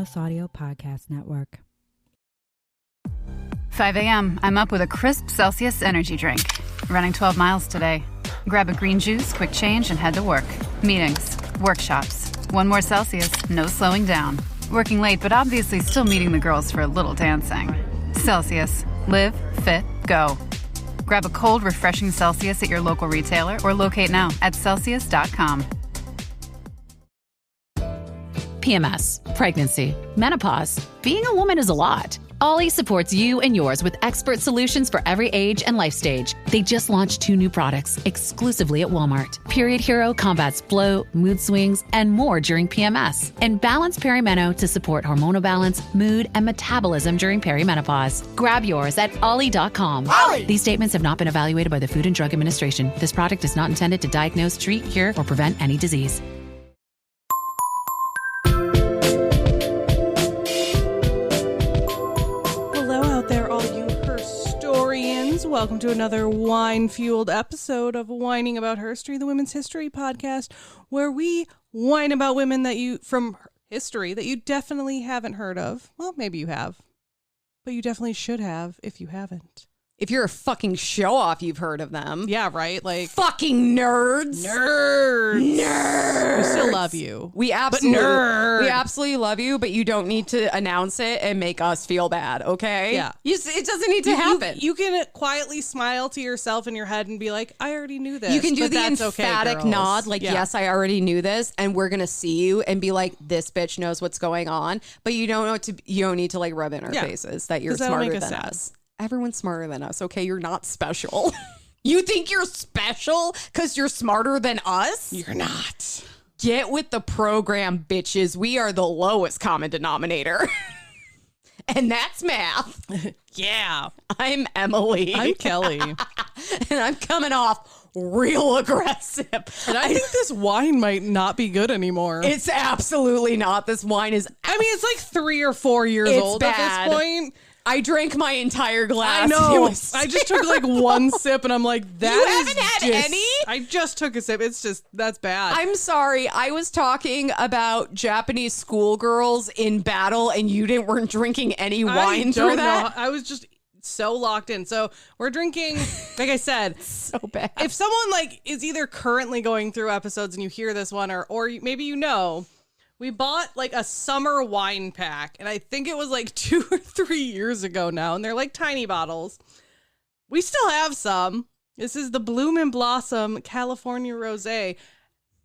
Sonos Audio Podcast Network. 5 a.m. I'm up with a crisp Celsius energy drink. Running 12 miles today. Grab a green juice, quick change, and head to work. Meetings, workshops. One more Celsius, no slowing down. Working late, but obviously still meeting the girls for a little dancing. Celsius. Live, fit, go. Grab a cold, refreshing Celsius at your local retailer or locate now at Celsius.com. PMS, pregnancy, menopause. Being a woman is a lot. Ollie supports you and yours with expert solutions for every age and life stage. They just launched 2 new products exclusively at Walmart. Period Hero combats bloat, mood swings, and more during PMS. And Balance Perimeno to support hormonal balance, mood, and metabolism during perimenopause. Grab yours at Ollie.com. Ollie! These statements have not been evaluated by the Food and Drug Administration. This product is not intended to diagnose, treat, cure, or prevent any disease. Welcome to another wine-fueled episode of Whining About Herstory, the women's history podcast, where we whine about women that you from history that you definitely haven't heard of. Well, maybe you have, but you definitely should have if you haven't. If you're a fucking show-off, you've heard of them. Yeah, right? Like fucking nerds. Nerds. We still love you. We absolutely love you, but you don't need to announce it and make us feel bad, okay? Yeah. It doesn't need to happen. You can quietly smile to yourself in your head and be like, I already knew this. You can do the emphatic nod, like, yes, I already knew this, and we're going to see you and be like, this bitch knows what's going on, but you don't need to like rub in our faces that you're smarter than us. Everyone's smarter than us, okay? You're not special. You think you're special because you're smarter than us? You're not. Get with the program, bitches. We are the lowest common denominator. And that's math. Yeah. I'm Emily. I'm Kelley. And I'm coming off real aggressive. And I think this wine might not be good anymore. It's absolutely not. This wine is... I mean, it's like 3 or 4 years old at this point. I drank my entire glass. I know. I just took like one sip and I'm like, you haven't had any? I just took a sip. It's just, that's bad. I'm sorry. I was talking about Japanese schoolgirls in battle and you weren't drinking any wine through that? I was just so locked in. So we're drinking, like I said, so bad. If someone like is either currently going through episodes and you hear this one or maybe you know, we bought like a summer wine pack, and I think it was like 2 or 3 years ago now, and they're like tiny bottles. We still have some. This is the Bloom and Blossom California Rosé,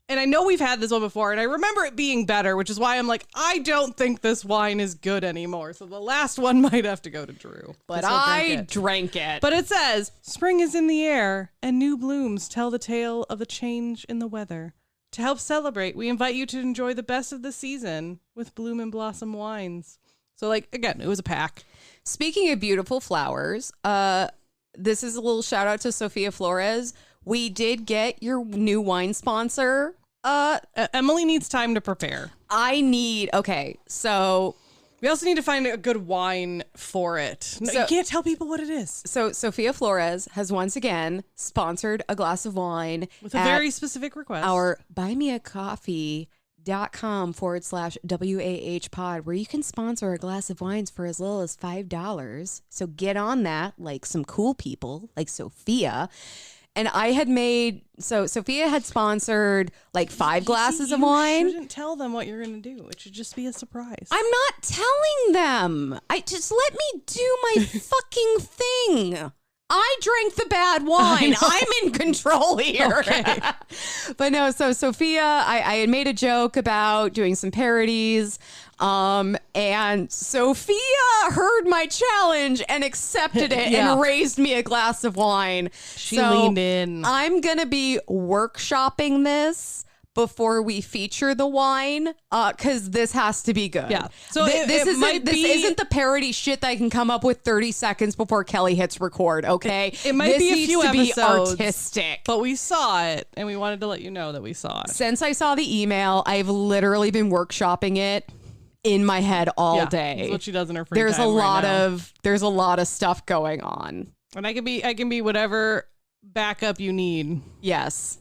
and I know we've had this one before, and I remember it being better, which is why I'm like, I don't think this wine is good anymore, so the last one might have to go to Drew. But I drank it. But it says, spring is in the air, and new blooms tell the tale of the change in the weather. To help celebrate, we invite you to enjoy the best of the season with Bloom and Blossom wines. So, like, again, it was a pack. Speaking of beautiful flowers, this is a little shout out to Sophia Flores. We did get your new wine sponsor. Emily needs time to prepare. So we also need to find a good wine for it. No, you can't tell people what it is. So Sophia Flores has once again sponsored a glass of wine with a very specific request. Our buymeacoffee.com/WAH pod, where you can sponsor a glass of wines for as little as $5. So get on that, like some cool people like Sophia. And I had Sophia had sponsored like 5 glasses of wine. You shouldn't tell them what you're going to do. It should just be a surprise. I'm not telling them. Just let me do my fucking thing. I drank the bad wine. I'm in control here. Okay. But no, so Sophia, I had made a joke about doing some parodies. And Sophia heard my challenge and accepted it and raised me a glass of wine. She leaned in. I'm going to be workshopping this before we feature the wine, because this has to be good. Yeah. So this isn't the parody shit that I can come up with 30 seconds before Kelley hits record. Okay, it might be a few episodes, be artistic, but we saw it and we wanted to let you know that we saw it. Since I saw the email, I've literally been workshopping it in my head all day. That's what she does in her free There's time. There's a lot of stuff going on, and I can be whatever backup you need. Yes,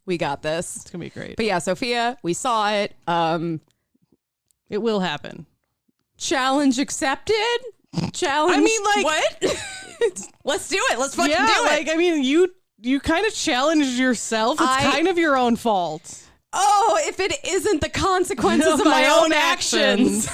we got this. It's gonna be great. But yeah, Sophia, we saw it. It will happen. Challenge accepted? Challenge. I mean, like, what? Let's do it. Let's fucking do it. Like, I mean, you kind of challenged yourself. It's kind of your own fault. Oh, if it isn't the consequences of my own actions.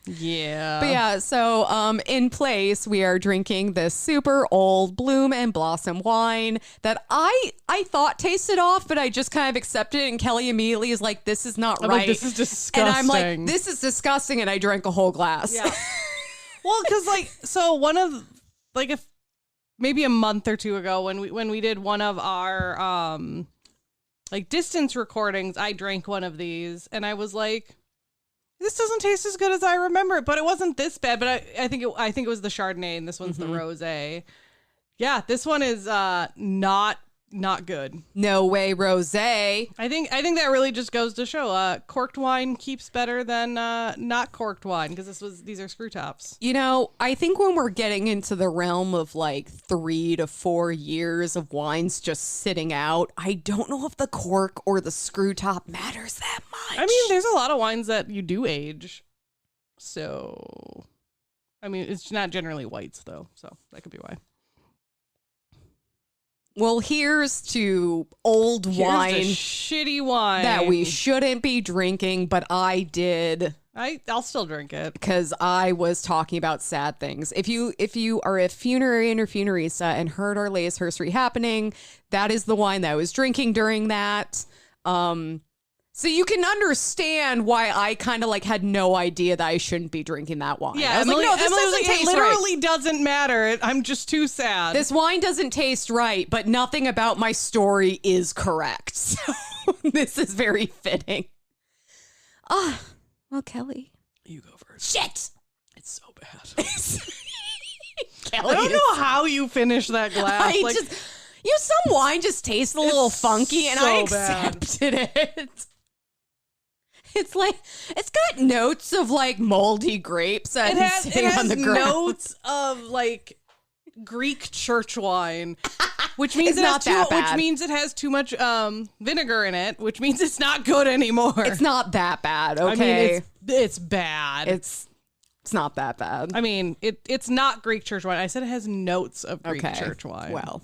Yeah. But yeah, so in place, we are drinking this super old Bloom and Blossom wine that I thought tasted off, but I just kind of accepted it. And Kelley immediately is like, this is not right. Like, this is disgusting. And I'm like, this is disgusting. And I drank a whole glass. Yeah. Well, because like, so one of, like, if maybe a month or two ago when we did one of our like distance recordings, I drank one of these and I was like, this doesn't taste as good as I remember it, but it wasn't this bad. But I think it was the Chardonnay, and this one's the rosé. Yeah, this one is not good. No way, rosé. I think that really just goes to show corked wine keeps better than not corked wine, because these are screw tops. You know, I think when we're getting into the realm of like 3 to 4 years of wines just sitting out, I don't know if the cork or the screw top matters that much. I mean, there's a lot of wines that you do age. So, I mean, it's not generally whites though, so that could be why. Well, here's to old wine, shitty wine that we shouldn't be drinking, but I did. I'll still drink it because I was talking about sad things. If you are a funerarian or funerista and heard our latest Herstory happening, that is the wine that I was drinking during that. So you can understand why I kind of like had no idea that I shouldn't be drinking that wine. Yeah, I was like, no, this doesn't taste right. It literally doesn't matter. I'm just too sad. This wine doesn't taste right, but nothing about my story is correct. So this is very fitting. Well, Kelley. You go first. Shit! It's so bad. Kelley, I don't know how you finished that glass. Some wine just tastes a little funky, and so I accepted it. It's like, it's got notes of like moldy grapes it has on the ground. Notes of like Greek church wine, which means which means it has too much vinegar in it, which means it's not good anymore. It's not that bad, okay? I mean, it's bad. It's not that bad. I mean, it's not Greek church wine. I said it has notes of Greek church wine. Well,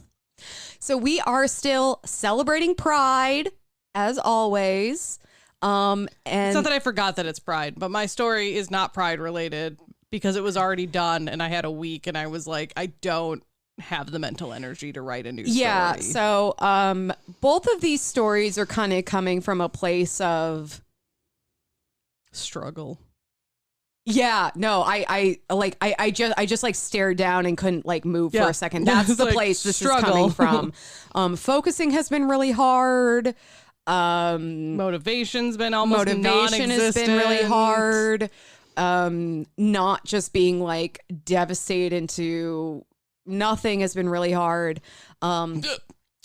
so we are still celebrating Pride as always. And it's not that I forgot that it's Pride, but my story is not Pride related because it was already done and I had a week and I was like, I don't have the mental energy to write a new story. Yeah, so both of these stories are kind of coming from a place of struggle. Yeah, no, I just like stared down and couldn't like move for a second. That's the like, place this struggle. Is coming from. Focusing has been really hard. Motivation's been almost non-existent. Has been really hard. Not just being like devastated into nothing has been really hard.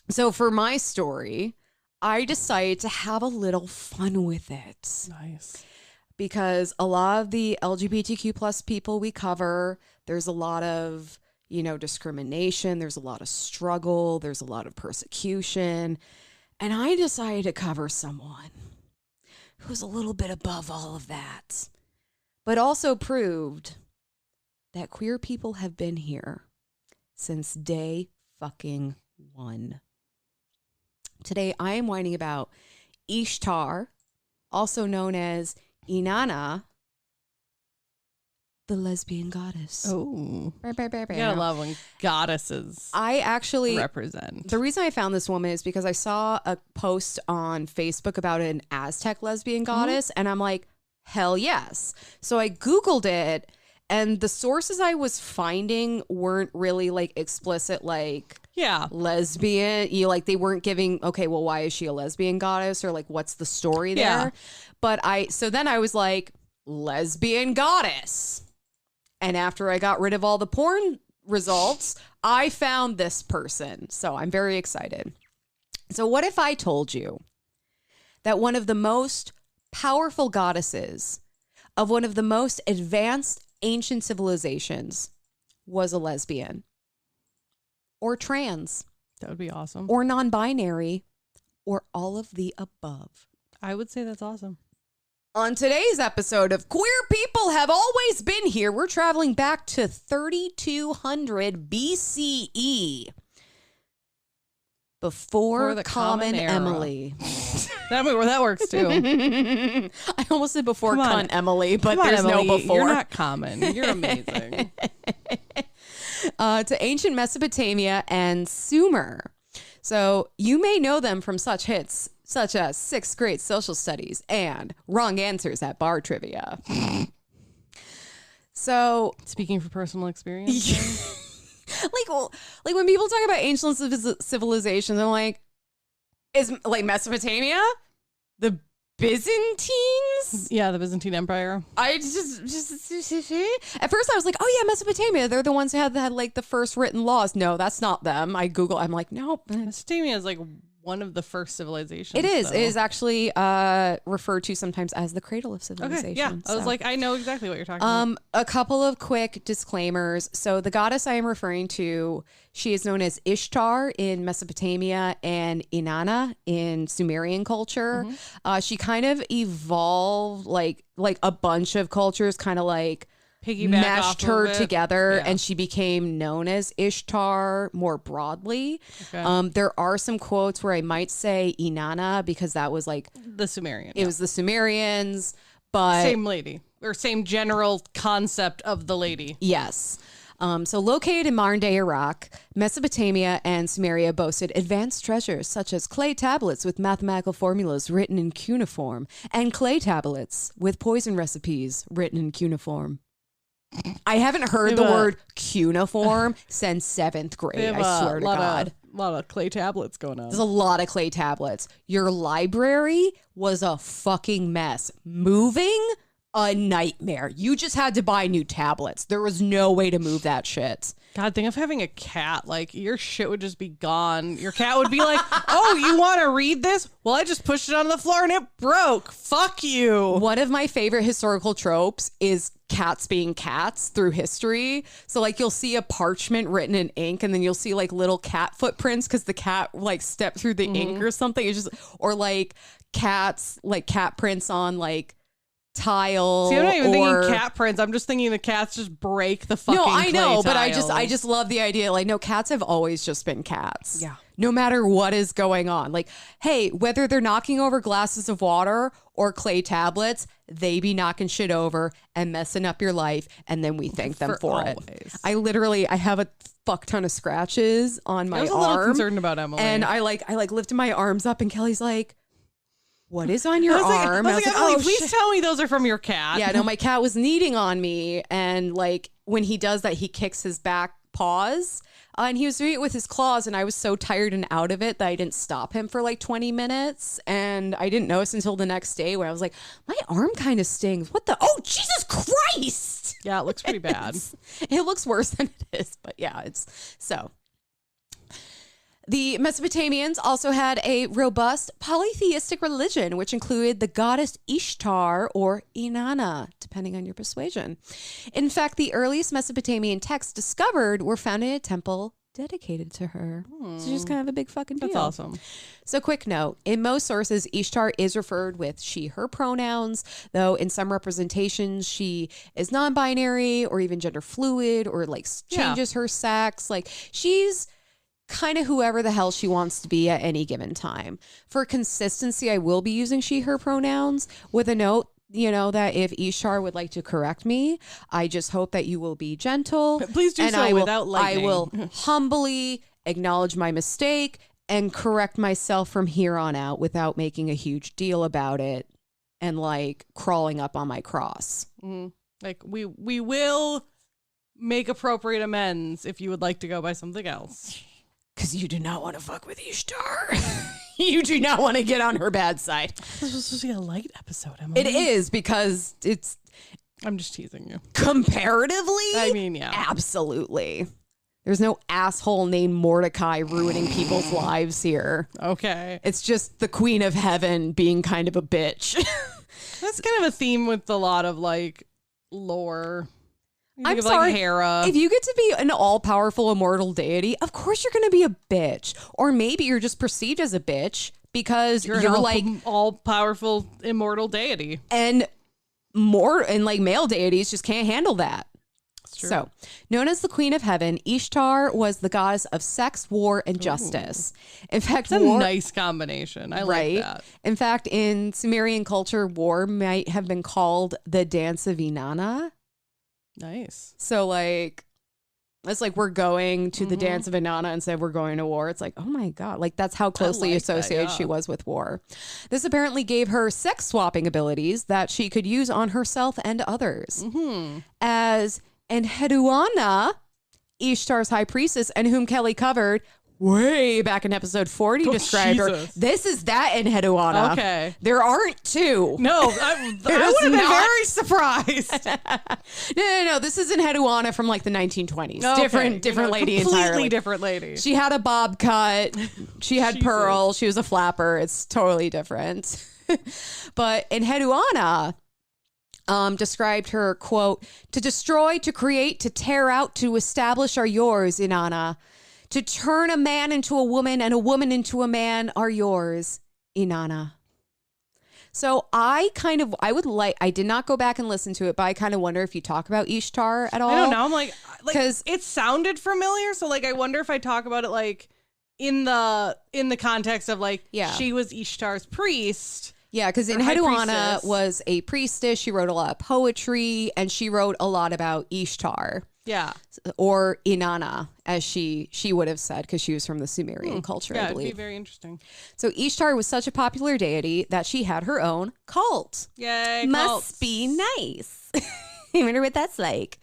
So for my story, I decided to have a little fun with it. Nice. Because a lot of the LGBTQ plus people we cover, there's a lot of, discrimination. There's a lot of struggle. There's a lot of persecution. And I decided to cover someone who's a little bit above all of that, but also proved that queer people have been here since day fucking one. Today, I am whining about Ishtar, also known as Inanna, the lesbian goddess. Oh, you gotta love when goddesses represent. The reason I found this woman is because I saw a post on Facebook about an Aztec lesbian goddess, and I'm like, hell yes. So I Googled it, and the sources I was finding weren't really like explicit, like lesbian. They weren't giving, okay, well, why is she a lesbian goddess, or like what's the story there? Yeah. But then I was like, lesbian goddess. And after I got rid of all the porn results, I found this person. So I'm very excited. So what if I told you that one of the most powerful goddesses of one of the most advanced ancient civilizations was a lesbian or trans? That would be awesome. Or non-binary or all of the above. I would say that's awesome. On today's episode of Queer People Have Always Been Here, we're traveling back to 3200 BCE. Before the Common Emily. That works too. I almost said before Cunt Emily, but there's Emily, no before. You're not common. You're amazing. To ancient Mesopotamia and Sumer. So you may know them from such hits such as 6th grade social studies and wrong answers at bar trivia. So speaking from personal experience. like when people talk about ancient civilizations, I'm like, is like Mesopotamia the Byzantines? Yeah, the Byzantine Empire. I just at first I was like, oh yeah, Mesopotamia. They're the ones who had like the first written laws. No, that's not them. I'm like, nope. Mesopotamia is like one of the first civilizations. It is. Though. It is actually referred to sometimes as the cradle of civilization. Okay, yeah. I was like, I know exactly what you're talking about. A couple of quick disclaimers. So the goddess I am referring to, she is known as Ishtar in Mesopotamia and Inanna in Sumerian culture. Mm-hmm. She kind of evolved like a bunch of cultures kind of like meshed her together, and she became known as Ishtar more broadly. Okay. There are some quotes where I might say Inanna because that was like the Sumerian. It was the Sumerians, but same lady or same general concept of the lady. Yes. So located in modern-day Iraq, Mesopotamia and Sumeria boasted advanced treasures such as clay tablets with mathematical formulas written in cuneiform and clay tablets with poison recipes written in cuneiform. I haven't heard the word cuneiform since 7th grade. I swear to God. A lot of clay tablets going on. There's a lot of clay tablets. Your library was a fucking mess. Moving, a nightmare. You just had to buy new tablets. There was no way to move that shit. God, think of having a cat. Like, your shit would just be gone. Your cat would be like, oh, you want to read this? Well, I just pushed it on the floor and it broke. Fuck you. One of my favorite historical tropes is cats being cats through history. So, like, you'll see a parchment written in ink and then you'll see, like, little cat footprints because the cat, like, stepped through the ink or something. It's just, or, like, cats, like, cat prints on, like, tile. See, I'm not even thinking cat prints. I'm just thinking the cats just break the fucking I know, but tiles. I just love the idea. Like, no, cats have always just been cats. Yeah. No matter what is going on. Like, hey, whether they're knocking over glasses of water or clay tablets, they be knocking shit over and messing up your life, and then we thank them for it. I have a fuck ton of scratches on my arm. I was a little concerned about Emily. And I lifted my arms up and Kelly's like, what is on your arm? I was like, Emily, please tell me those are from your cat. Yeah, no, my cat was kneading on me. And like when he does that, he kicks his back paws. And he was doing it with his claws. And I was so tired and out of it that I didn't stop him for like 20 minutes. And I didn't notice until the next day where I was like, my arm kind of stings. What the? Oh, Jesus Christ. Yeah, it looks pretty bad. It looks worse than it is. But yeah, it's so. The Mesopotamians also had a robust polytheistic religion, which included the goddess Ishtar or Inanna, depending on your persuasion. In fact, the earliest Mesopotamian texts discovered were found in a temple dedicated to her. So she's kind of a big fucking deal. That's awesome. So quick note, in most sources, Ishtar is referred with she, her pronouns, though in some representations, she is non-binary or even gender fluid or like changes her sex. Like she's kind of whoever the hell she wants to be at any given time. For consistency, I will be using she, her pronouns with a note, you know, that if Ishtar would like to correct me, I just hope that you will be gentle. Please do so without lightning. I will humbly acknowledge my mistake and correct myself from here on out without making a huge deal about it and like crawling up on my cross. Mm-hmm. Like we will make appropriate amends if you would like to go by something else. Because you do not want to fuck with Ishtar. You do not want to get on her bad side. This was supposed to be a light episode, Emily. It is because it's... I'm just teasing you. Comparatively? I mean, yeah. Absolutely. There's no asshole named Mordecai ruining people's lives here. Okay. It's just the Queen of Heaven being kind of a bitch. That's kind of a theme with a lot of like lore. I'm sorry, like Hera. If you get to be an all-powerful immortal deity, of course you're going to be a bitch. Or maybe you're just perceived as a bitch because you're like all powerful immortal deity, and like male deities just can't handle that. So, known as the Queen of Heaven, Ishtar was the goddess of sex, war, and justice. In fact, it's a nice combination. I like that. In fact, in Sumerian culture, war might have been called the dance of Inanna. Nice. So, like, it's like we're going to the dance of Inanna instead of we're going to war. It's like, oh my God. Like, that's how closely associated she was with war. This apparently gave her sex swapping abilities that she could use on herself and others. As Enheduanna, Ishtar's high priestess, and whom Kelley covered way back in episode 40, described her. This is that Enheduanna. Okay. There aren't two. No, I would have been very surprised. No. This is Enheduanna from like the 1920s. Okay. Different lady entirely. Completely different lady. She had a bob cut. She had pearls. She was a flapper. It's totally different. But Enheduanna described her, quote, to destroy, to create, to tear out, to establish are yours, Inanna. To turn a man into a woman and a woman into a man are yours, Inanna. So I did not go back and listen to it, but I kind of wonder if you talk about Ishtar at all. I don't know. I'm like it sounded familiar. So like, I wonder if I talk about it like in the context of like, she was Ishtar's priest. Yeah, because Enheduanna was a priestess. She wrote a lot of poetry, and she wrote a lot about Ishtar. Yeah. Or Inanna, as she would have said, because she was from the Sumerian culture, I believe. It'd be very interesting. So Ishtar was such a popular deity that she had her own cult. Yay, Must be nice. I wonder what that's like.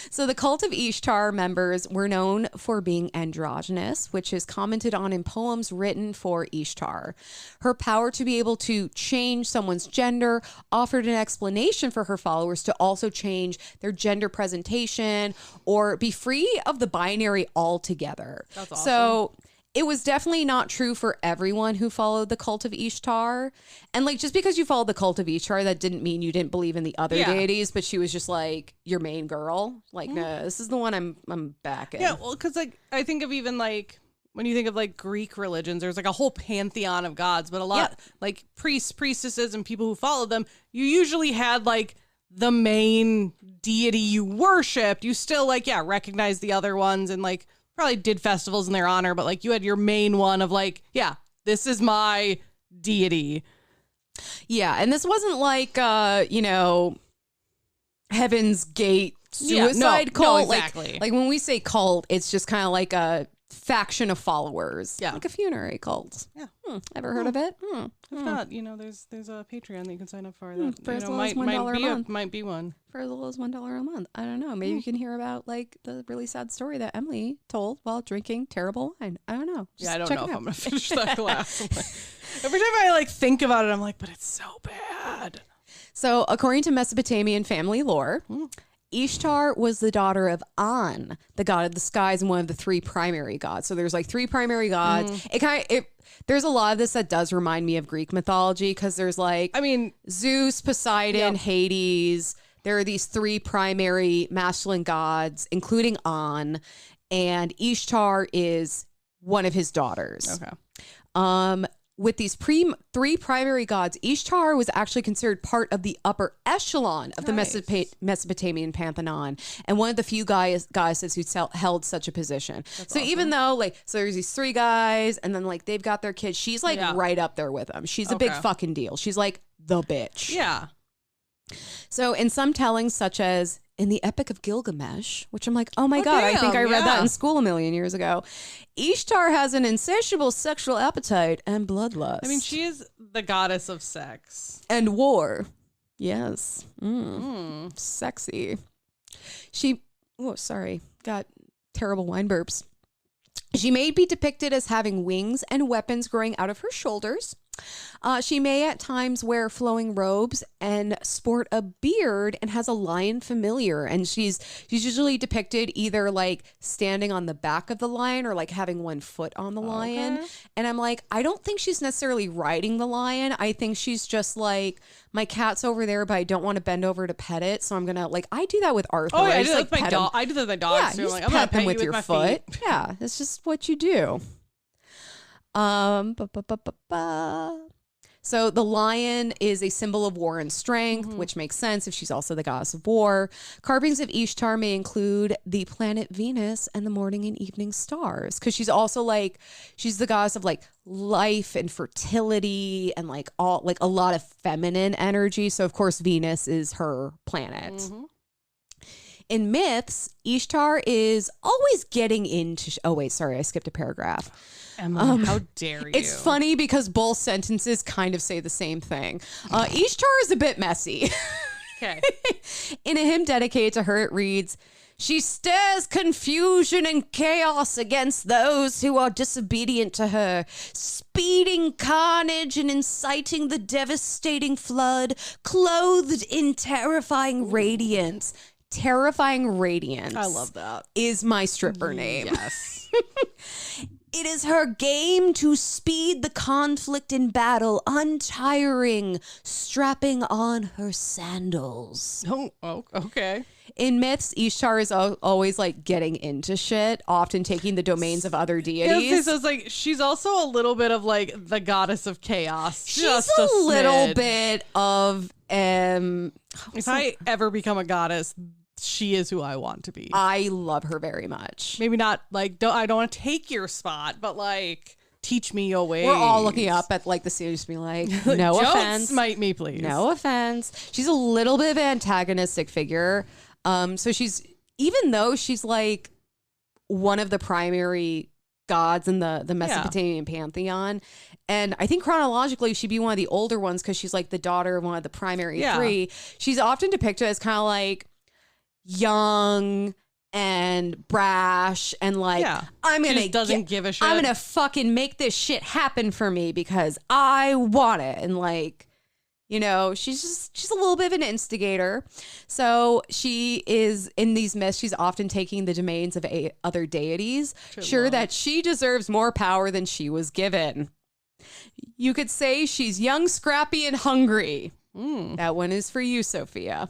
So the cult of Ishtar members were known for being androgynous, which is commented on in poems written for Ishtar. Her power to be able to change someone's gender offered an explanation for her followers to also change their gender presentation or be free of the binary altogether. That's awesome. So it was definitely not true for everyone who followed the cult of Ishtar. And like, just because you followed the cult of Ishtar, that didn't mean you didn't believe in the other deities, but she was just like your main girl. Like, no, this is the one I'm back in. Yeah, well, because like, I think of even like, when you think of like Greek religions, there's like a whole pantheon of gods, but a lot like priests, priestesses, and people who followed them, you usually had like the main deity you worshipped. You still like, recognize the other ones and like, probably did festivals in their honor, but like you had your main one of like, this is my deity. Yeah, and this wasn't like Heaven's Gate suicide cult. No, exactly. Like when we say cult, it's just kind of like a faction of followers. Yeah, like a funerary cult. Yeah, ever heard of it? If not, there's a Patreon that you can sign up for. That for as little as $1 a month. Might be one for as little as $1 a month. I don't know. Maybe you can hear about like the really sad story that Emily told while drinking terrible wine. I don't know. Just I don't know if I'm gonna finish that glass. Every time I like think about it, I'm like, but it's so bad. So, according to Mesopotamian family lore, Ishtar was the daughter of An, the god of the skies, and one of the three primary gods. So there's like three primary gods. There's a lot of this that does remind me of Greek mythology, because there's like, Zeus, Poseidon, Hades. There are these three primary masculine gods, including An, and Ishtar is one of his daughters. Okay. With these three primary gods, Ishtar was actually considered part of the upper echelon of the Mesopotamian pantheon, and one of the few goddesses who held such a position. That's awesome. Even though so there's these three guys, and then like they've got their kids, she's like right up there with them. She's a big fucking deal. She's like the bitch. Yeah. So in some tellings, such as in the Epic of Gilgamesh, which I'm like, oh my God, I think I read that in school a million years ago. Ishtar has an insatiable sexual appetite and bloodlust. I mean, she is the goddess of sex. And war. Yes. Sexy. Got terrible wine burps. She may be depicted as having wings and weapons growing out of her shoulders. She may at times wear flowing robes and sport a beard and has a lion familiar. And she's usually depicted either like standing on the back of the lion or like having one foot on the lion. And I'm like, I don't think she's necessarily riding the lion. I think she's just like, my cat's over there, but I don't want to bend over to pet it. So I'm going to I do that with Arthur. I do that with my dog. I do that with my dogs. Yeah, you just pet them with your foot. Yeah, that's just what you do. So the lion is a symbol of war and strength, which makes sense if she's also the goddess of war. Carvings of Ishtar may include the planet Venus and the morning and evening stars, because she's also like, she's the goddess of like life and fertility and like all like a lot of feminine energy. So of course Venus is her planet. In myths, Ishtar is always getting into... Oh, wait, sorry. I skipped a paragraph. Emily, how dare you? It's funny because both sentences kind of say the same thing. Ishtar is a bit messy. Okay. In a hymn dedicated to her, it reads, "She stirs confusion and chaos against those who are disobedient to her, speeding carnage and inciting the devastating flood, clothed in terrifying radiance." Terrifying Radiance. I love that. Is my stripper name. Yes. It is her game to speed the conflict in battle, untiring, strapping on her sandals. Oh, okay. In myths, Ishtar is always like getting into shit, often taking the domains of other deities. So it's like she's also a little bit of like the goddess of chaos. She's just a little smidge. bit of if I ever become a goddess, she is who I want to be. I love her very much. Maybe not like I don't want to take your spot, but like teach me your ways. We're all looking up at like the series, be like, no Don't offense, smite me, please. no offense. She's a little bit of an antagonistic figure. So she's, even though she's like one of the primary gods in the Mesopotamian pantheon, and I think chronologically she'd be one of the older ones because she's like the daughter of one of the primary three. She's often depicted as kind of like young and brash and like, I'm gonna doesn't give a shit. I'm gonna fucking make this shit happen for me because I want it. And like, you know, she's a little bit of an instigator. So she is in these myths. She's often taking the domains of other deities, sure that she deserves more power than she was given. You could say she's young, scrappy, and hungry. That one is for you, Sophia.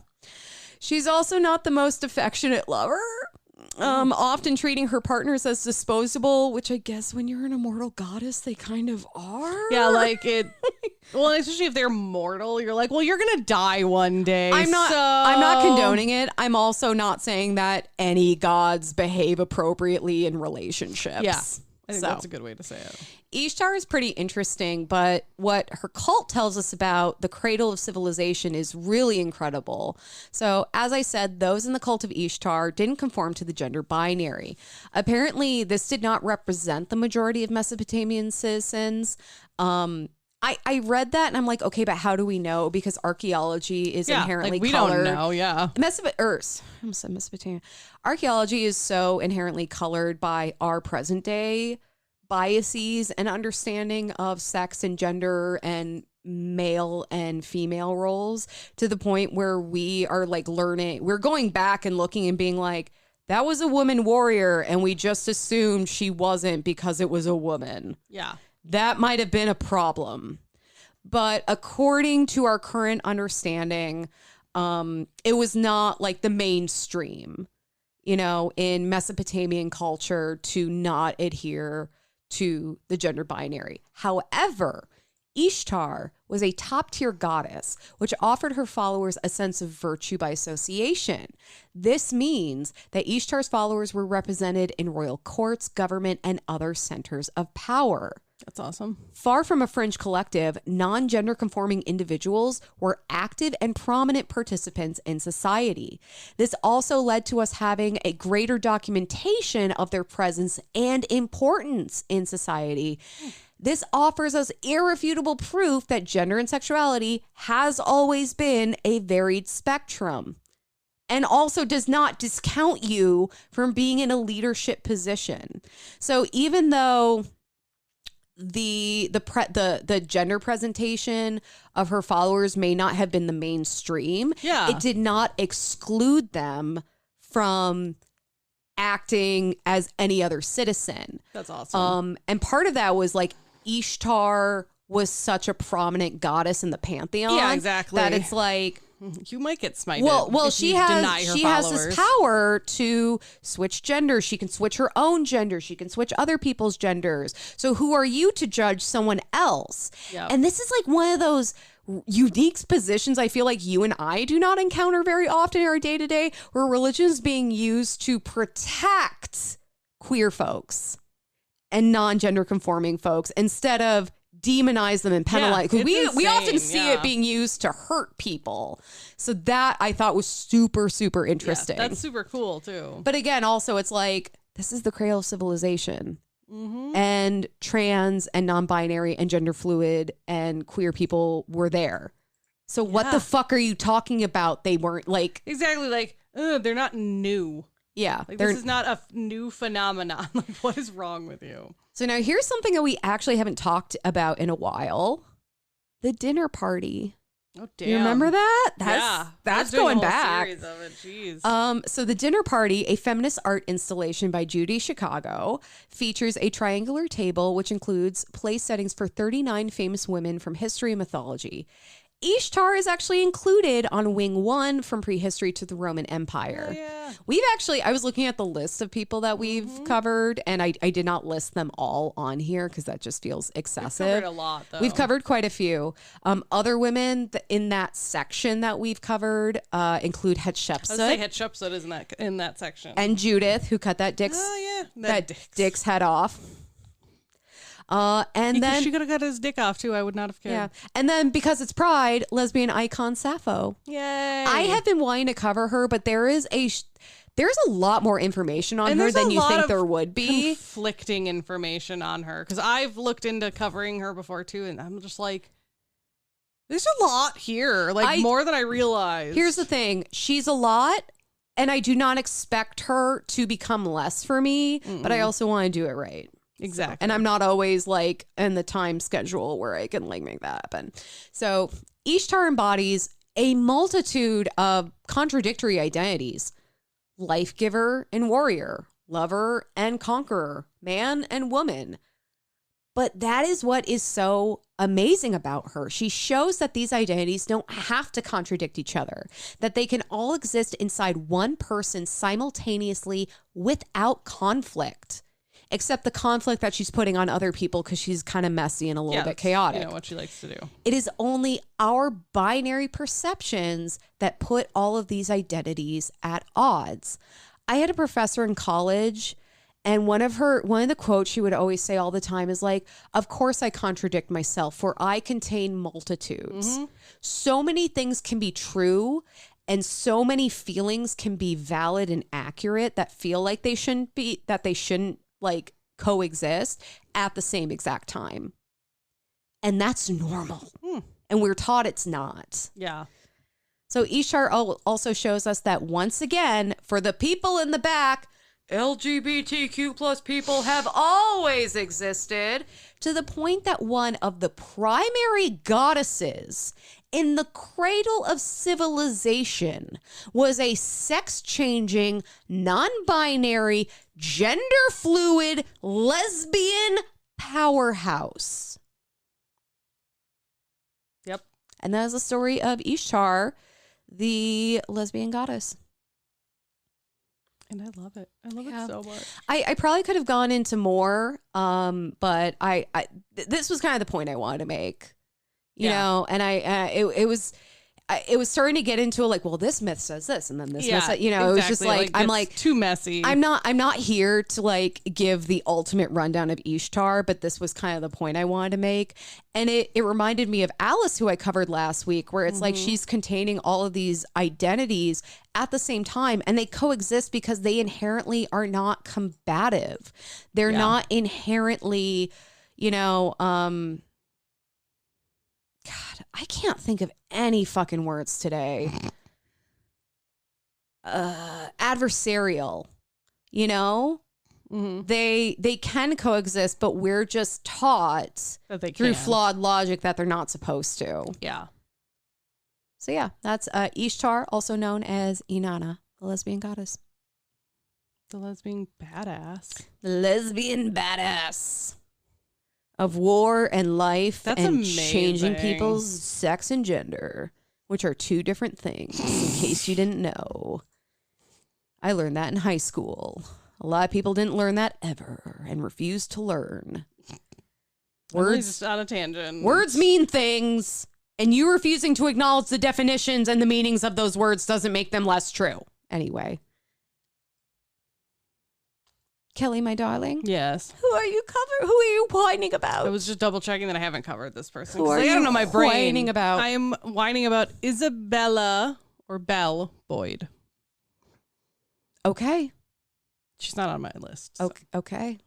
She's also not the most affectionate lover, often treating her partners as disposable, which I guess when you're an immortal goddess, they kind of are. Yeah, like it. Well, especially if they're mortal, you're like, well, you're gonna die one day. I'm not condoning it. I'm also not saying that any gods behave appropriately in relationships. Yeah, I think that's a good way to say it. Ishtar is pretty interesting, but what her cult tells us about the cradle of civilization is really incredible. So, as I said, those in the cult of Ishtar didn't conform to the gender binary. Apparently, this did not represent the majority of Mesopotamian citizens. I read that and I'm like, okay, but how do we know? Because archaeology is inherently we colored. don't know, Mesopotamia. Archaeology is so inherently colored by our present day biases and understanding of sex and gender and male and female roles, to the point where we are like learning, we're going back and looking and being like, that was a woman warrior and we just assumed she wasn't because it was a woman. Yeah. That might have been a problem. But according to our current understanding, it was not like the mainstream, you know, in Mesopotamian culture to not adhere to the gender binary. However, Ishtar was a top-tier goddess, which offered her followers a sense of virtue by association. This means that Ishtar's followers were represented in royal courts, government, and other centers of power. That's awesome. Far from a fringe collective, non-gender conforming individuals were active and prominent participants in society. This also led to us having a greater documentation of their presence and importance in society. This offers us irrefutable proof that gender and sexuality has always been a varied spectrum, and also does not discount you from being in a leadership position. So even though the gender presentation of her followers may not have been the mainstream, it did not exclude them from acting as any other citizen. That's awesome. And part of that was like Ishtar was such a prominent goddess in the pantheon. Yeah, exactly. That it's like You might get smited. Well, she has this power to switch genders. She can switch her own gender. She can switch other people's genders. So who are you to judge someone else? Yep. And this is like one of those unique positions I feel like you and I do not encounter very often in our day-to-day, where religion is being used to protect queer folks and non-gender conforming folks instead of demonize them and penalize, because we often see it being used to hurt people. So that I thought was super, super interesting. Yeah, that's super cool too. But again, also it's like, this is the cradle of civilization. Mm-hmm. And trans and non-binary and gender fluid and queer people were there. So what the fuck are you talking about? They weren't like... Exactly, like, they're not new. Yeah. Like, this is not a new phenomenon. Like, what is wrong with you? So now here's something that we actually haven't talked about in a while. The dinner party. Oh, damn. You remember that? That's going back. Series of it. Jeez. So The Dinner Party, a feminist art installation by Judy Chicago, features a triangular table which includes place settings for 39 famous women from history and mythology. Ishtar is actually included on Wing 1 from prehistory to the Roman Empire. Oh, yeah. We've actually, I was looking at the list of people that we've covered, and I did not list them all on here because that just feels excessive. We've covered a lot, though. We've covered quite a few. Other women in that section that we've covered include Hatshepsut. I would say Hatshepsut is in that section. And Judith, who cut that dick's head off. And then she could have cut his dick off too. I would not have cared. Yeah. And then because it's Pride, lesbian icon Sappho. Yay. I have been wanting to cover her, but there's a lot more information on her than you think there would be. Conflicting information on her, because I've looked into covering her before too, and I'm just like, there's a lot here, like more than I realized. Here's the thing. She's a lot, and I do not expect her to become less for me, but I also want to do it right. Exactly. And I'm not always like in the time schedule where I can like make that happen. So Ishtar embodies a multitude of contradictory identities: life giver and warrior, lover and conqueror, man and woman. But that is what is so amazing about her. She shows that these identities don't have to contradict each other, that they can all exist inside one person simultaneously without conflict. Except the conflict that she's putting on other people because she's kind of messy and a little bit chaotic. You know what she likes to do. It is only our binary perceptions that put all of these identities at odds. I had a professor in college, and one of the quotes she would always say all the time is like, "Of course I contradict myself, for I contain multitudes." Mm-hmm. So many things can be true, and so many feelings can be valid and accurate that feel like they shouldn't like coexist at the same exact time. And that's normal. And we're taught it's not. Yeah. So Ishtar also shows us that once again, for the people in the back, LGBTQ plus people have always existed, to the point that one of the primary goddesses in the cradle of civilization was a sex-changing, non-binary, gender-fluid, lesbian powerhouse. Yep. And that is the story of Ishtar, the lesbian goddess. And I love it. I love it so much. I probably could have gone into more, but this was kind of the point I wanted to make. You know, and it was starting to get into like, well, this myth says this, and then this myth says, it was just like I'm like too messy. I'm not here to like give the ultimate rundown of Ishtar, but this was kind of the point I wanted to make, and it reminded me of Alice, who I covered last week, where it's like she's containing all of these identities at the same time, and they coexist because they inherently are not combative. They're not inherently, God, I can't think of any fucking words today. Adversarial, They can coexist, but we're just taught through flawed logic that they're not supposed to. Yeah. So yeah, that's Ishtar, also known as Inanna, the lesbian goddess. The lesbian badass. The lesbian badass of war and life, and amazing. changing people's sex and gender. which are two different things, in case you didn't know. I learned that in high school. A lot of people didn't learn that ever and refused to learn. Words just on a tangent. Words mean things, and you refusing to acknowledge the definitions and the meanings of those words doesn't make them less true. Anyway. Kelley, my darling. Yes. Who are you whining about? I was just double checking that I haven't covered this person. Who are you I don't know my brain. whining about? I am whining about Isabella or Belle Boyd. Okay. She's not on my list. So. Okay.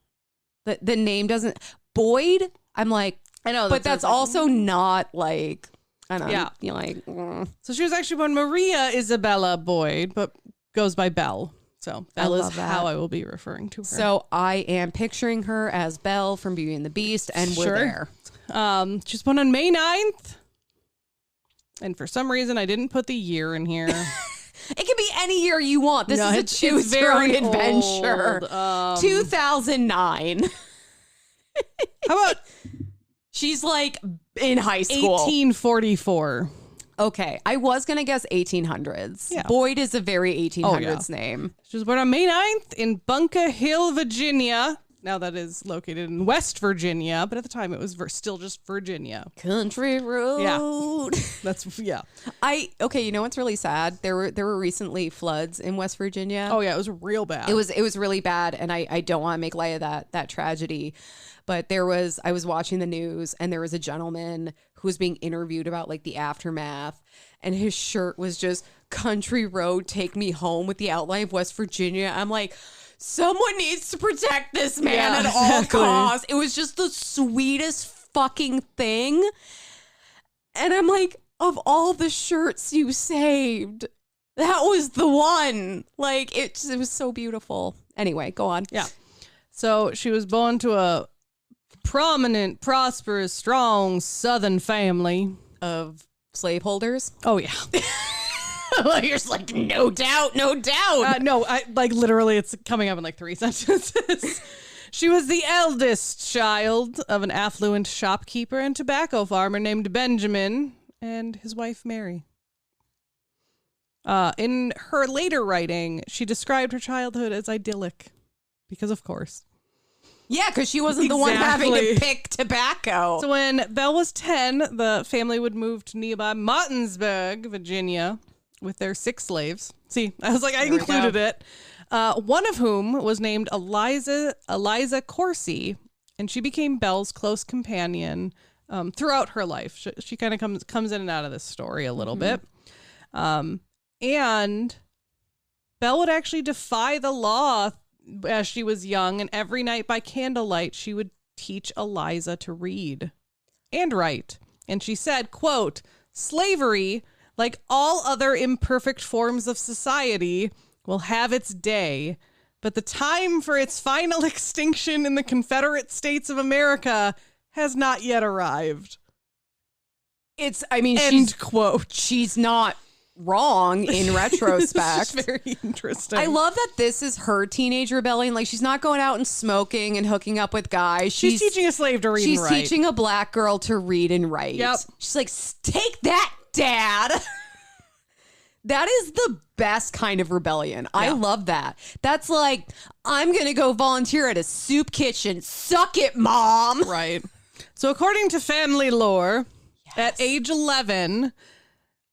The name doesn't... Boyd? I'm like... I know. But that's also not like... I don't know. Yeah. You're like... So she was actually born Maria Isabella Boyd, but goes by Belle. So Belle is how I will be referring to her. So I am picturing her as Belle from Beauty and the Beast, and we're there. She was born on May 9th. And for some reason, I didn't put the year in here. It can be any year you want. This is a choose your own adventure. 2009. How about she's like in high school? 1844. Okay, I was going to guess 1800s. Yeah. Boyd is a very 1800s name. She was born on May 9th in Bunker Hill, Virginia. Now that is located in West Virginia, but at the time it was still just Virginia. Country road. Yeah. Okay, you know what's really sad? There were recently floods in West Virginia. Oh yeah, it was real bad. It was really bad, and I don't want to make light of that tragedy. But I was watching the news, and there was a gentleman who was being interviewed about like the aftermath, and his shirt was just "Country Road, take me home" with the outline of West Virginia. I'm like, someone needs to protect this man at all costs. It was just the sweetest fucking thing. And I'm like, of all the shirts you saved, that was the one. Like, it was so beautiful. Anyway, go on. Yeah. So she was born to a prominent, prosperous, strong Southern family of slaveholders. Oh, yeah. You're just like, no doubt. No, I like literally it's coming up in like 3 sentences. She was the eldest child of an affluent shopkeeper and tobacco farmer named Benjamin and his wife Mary. In her later writing, she described her childhood as idyllic because of course. Yeah, because she wasn't the one having to pick tobacco. So when Belle was 10, the family would move to nearby Martinsburg, Virginia, with their 6 slaves. See, I was like, I included it. One of whom was named Eliza Corsi, and she became Belle's close companion throughout her life. She kind of comes in and out of this story a little bit. And Belle would actually defy the law as she was young, and every night by candlelight, she would teach Eliza to read and write. And she said, quote, "Slavery, like all other imperfect forms of society, will have its day, but the time for its final extinction in the Confederate States of America has not yet arrived." End quote. She's not wrong in retrospect. It's very interesting. I love that this is her teenage rebellion. Like, she's not going out and smoking and hooking up with guys. She's teaching a slave to read and write. She's teaching a black girl to read and write. Yep. She's like, take that, Dad. That is the best kind of rebellion. Yeah. I love that. That's like, I'm going to go volunteer at a soup kitchen. Suck it, Mom. Right. So according to family lore, at age 11,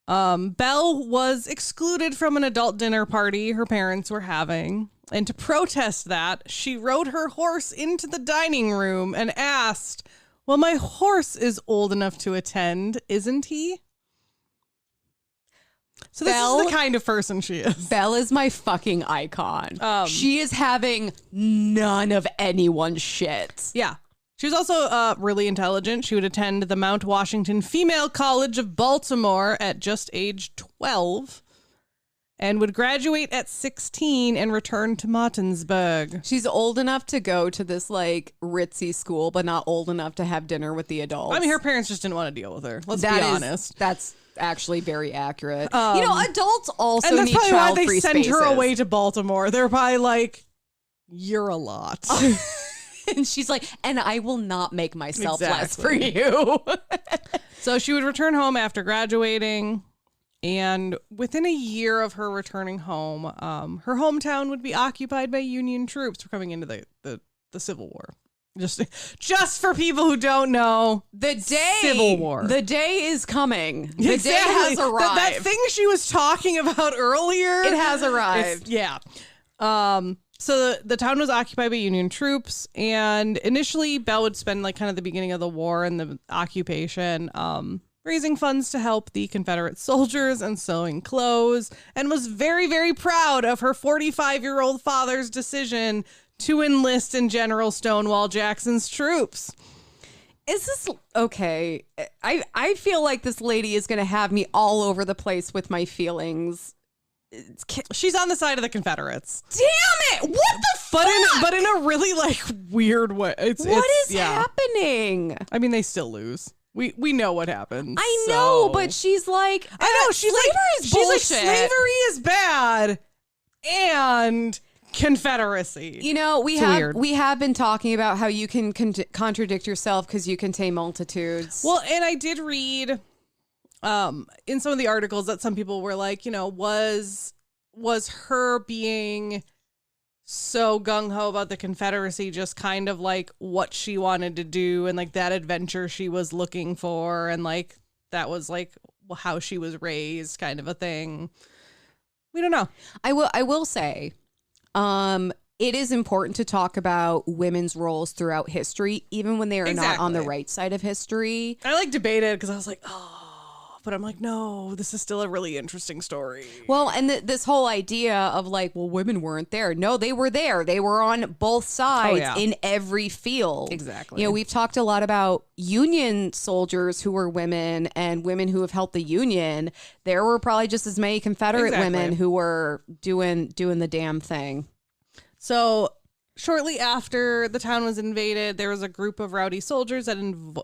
Belle was excluded from an adult dinner party her parents were having. And to protest that, she rode her horse into the dining room and asked, "Well, my horse is old enough to attend, isn't he?" So this is the kind of person she is. Belle is my fucking icon. She is having none of anyone's shit. Yeah. She was also really intelligent. She would attend the Mount Washington Female College of Baltimore at just age 12 and would graduate at 16 and return to Martinsburg. She's old enough to go to this like ritzy school, but not old enough to have dinner with the adults. I mean, her parents just didn't want to deal with her. Let's be honest. That's actually very accurate. Adults also and that's need probably why they child-free sent spaces. her away to Baltimore. They're probably like, "You're a lot." And she's like, "And I will not make myself less for you." So she would return home after graduating, And within a year of her returning home, her hometown would be occupied by Union troops for coming into the Civil War. Just for people who don't know, Civil War. The day is coming. The exactly. day has arrived. That thing she was talking about earlier. It has arrived. Yeah. So the town was occupied by Union troops, and initially Belle would spend like kind of the beginning of the war and the occupation raising funds to help the Confederate soldiers and sewing clothes, and was very, very proud of her 45-year-old father's decision to enlist in General Stonewall Jackson's troops. Is this okay? I feel like this lady is going to have me all over the place with my feelings. She's on the side of the Confederates. Damn it! What the fuck? But in a really like weird way. What is happening? I mean, they still lose. We know what happens. I know, but she's like, I know she's slavery like, is bullshit. She's like, slavery is bad, and Confederacy. You know, we have been talking about how you can contradict yourself because you contain multitudes. Well, and I did read in some of the articles that some people were like, you know, was her being so gung-ho about the Confederacy just kind of like what she wanted to do and like that adventure she was looking for, and like that was like how she was raised kind of a thing. We don't know. I will say it is important to talk about women's roles throughout history, even when they are not on the right side of history. I like debated because I was like, but I'm like, no, this is still a really interesting story. Well, and this whole idea of like, well, women weren't there. No, they were there. They were on both sides in every field. Exactly. You know, we've talked a lot about Union soldiers who were women and women who have helped the Union. There were probably just as many Confederate women who were doing the damn thing. So shortly after the town was invaded, there was a group of rowdy soldiers that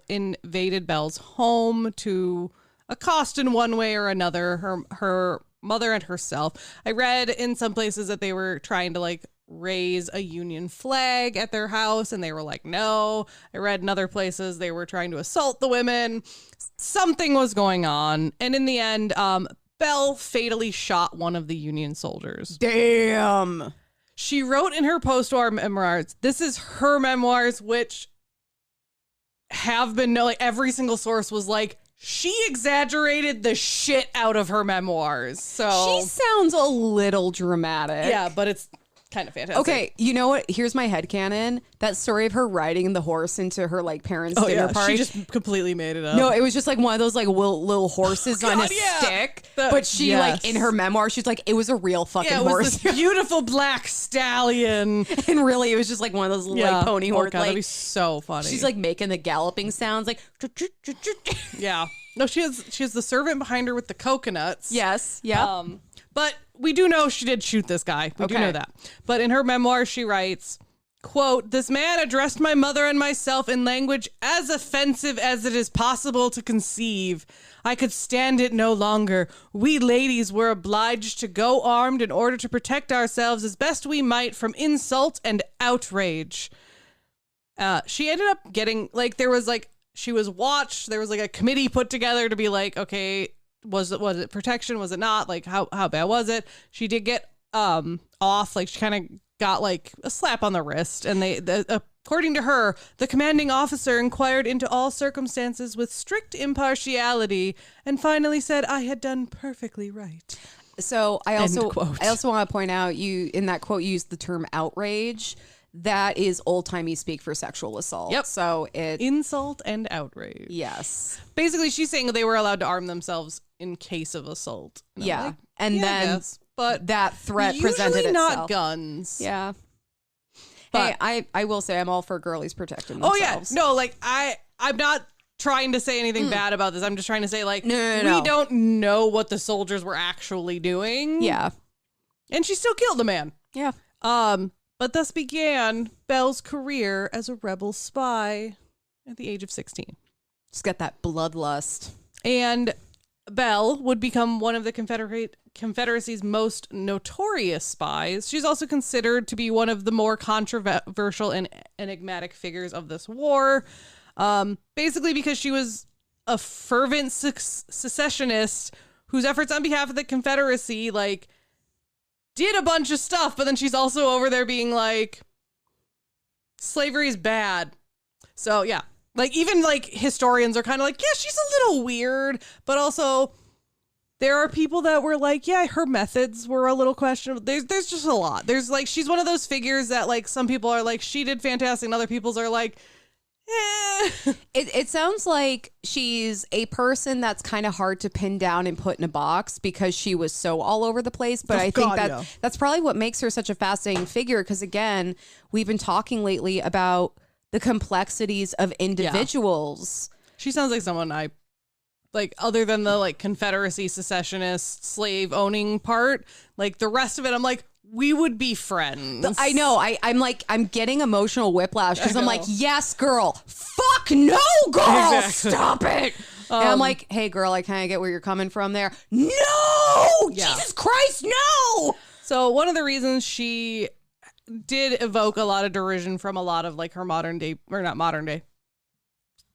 invaded Belle's home to accost in one way or another her mother and herself. I read in some places that they were trying to like raise a Union flag at their house and they were like, no. I read in other places they were trying to assault the women. Something was going on. And in the end, Belle fatally shot one of the Union soldiers. Damn. She wrote in her post-war memoirs, this is her memoirs, which have been, like every single source was like, she exaggerated the shit out of her memoirs. So she sounds a little dramatic. Yeah, but it's kind of fantastic. Okay, you know what? Here's my headcanon. That story of her riding the horse into her like parents' dinner party. She just completely made it up. No, it was just like one of those like little horses on a stick. But she like in her memoir, she's like, it was a real fucking horse. This beautiful black stallion. And really, it was just like one of those like pony horses. God, that'd be so funny. She's like making the galloping sounds like. Yeah. No, she has the servant behind her with the coconuts. Yes. Yeah. But we do know she did shoot this guy. We do know that. But in her memoir, she writes, quote, "This man addressed my mother and myself in language as offensive as it is possible to conceive. I could stand it no longer. We ladies were obliged to go armed in order to protect ourselves as best we might from insult and outrage." She ended up getting, like, there was, like, she was watched. There was, like, a committee put together to be like, okay, was it protection? Was it not? Like, how bad was it? She did get off. Like, she kind of got, like, a slap on the wrist. And according to her, the commanding officer inquired into all circumstances with strict impartiality and finally said I had done perfectly right. So I also want to point out, you in that quote you used the term outrage. That is old-timey speak for sexual assault. Yep. So it's insult and outrage. Yes. Basically, she's saying they were allowed to arm themselves in case of assault. And yeah. Like, and then but that threat presented itself. Usually not guns. Yeah. But hey, I will say I'm all for girlies protecting themselves. Oh, yeah. No, like, I'm not trying to say anything bad about this. I'm just trying to say, like, no. We don't know what the soldiers were actually doing. Yeah. And she still killed the man. Yeah. But thus began Belle's career as a rebel spy at the age of 16. She's got that bloodlust. And Belle would become one of the Confederacy's most notorious spies. She's also considered to be one of the more controversial and enigmatic figures of this war. Basically because she was a fervent secessionist whose efforts on behalf of the Confederacy, like, did a bunch of stuff, but then she's also over there being like, slavery is bad. So, yeah. Like, even, like, historians are kind of like, yeah, she's a little weird, but also there are people that were like, yeah, her methods were a little questionable. There's just a lot. There's, like, she's one of those figures that, like, some people are like, she did fantastic, and other people's are like, eh. It sounds like she's a person that's kind of hard to pin down and put in a box because she was so all over the place. But I think that's probably what makes her such a fascinating figure. Because again, we've been talking lately about the complexities of individuals. Yeah. She sounds like someone I like, other than the like Confederacy, secessionist, slave owning part. Like the rest of it, I'm like, we would be friends. I know. I'm getting emotional whiplash because I'm like, yes, girl. Fuck no, girl. Exactly. Stop it. And I'm like, hey, girl, I kind of get where you're coming from there. No. Yeah. Jesus Christ, no. So one of the reasons she did evoke a lot of derision from a lot of like her modern day, or not modern day,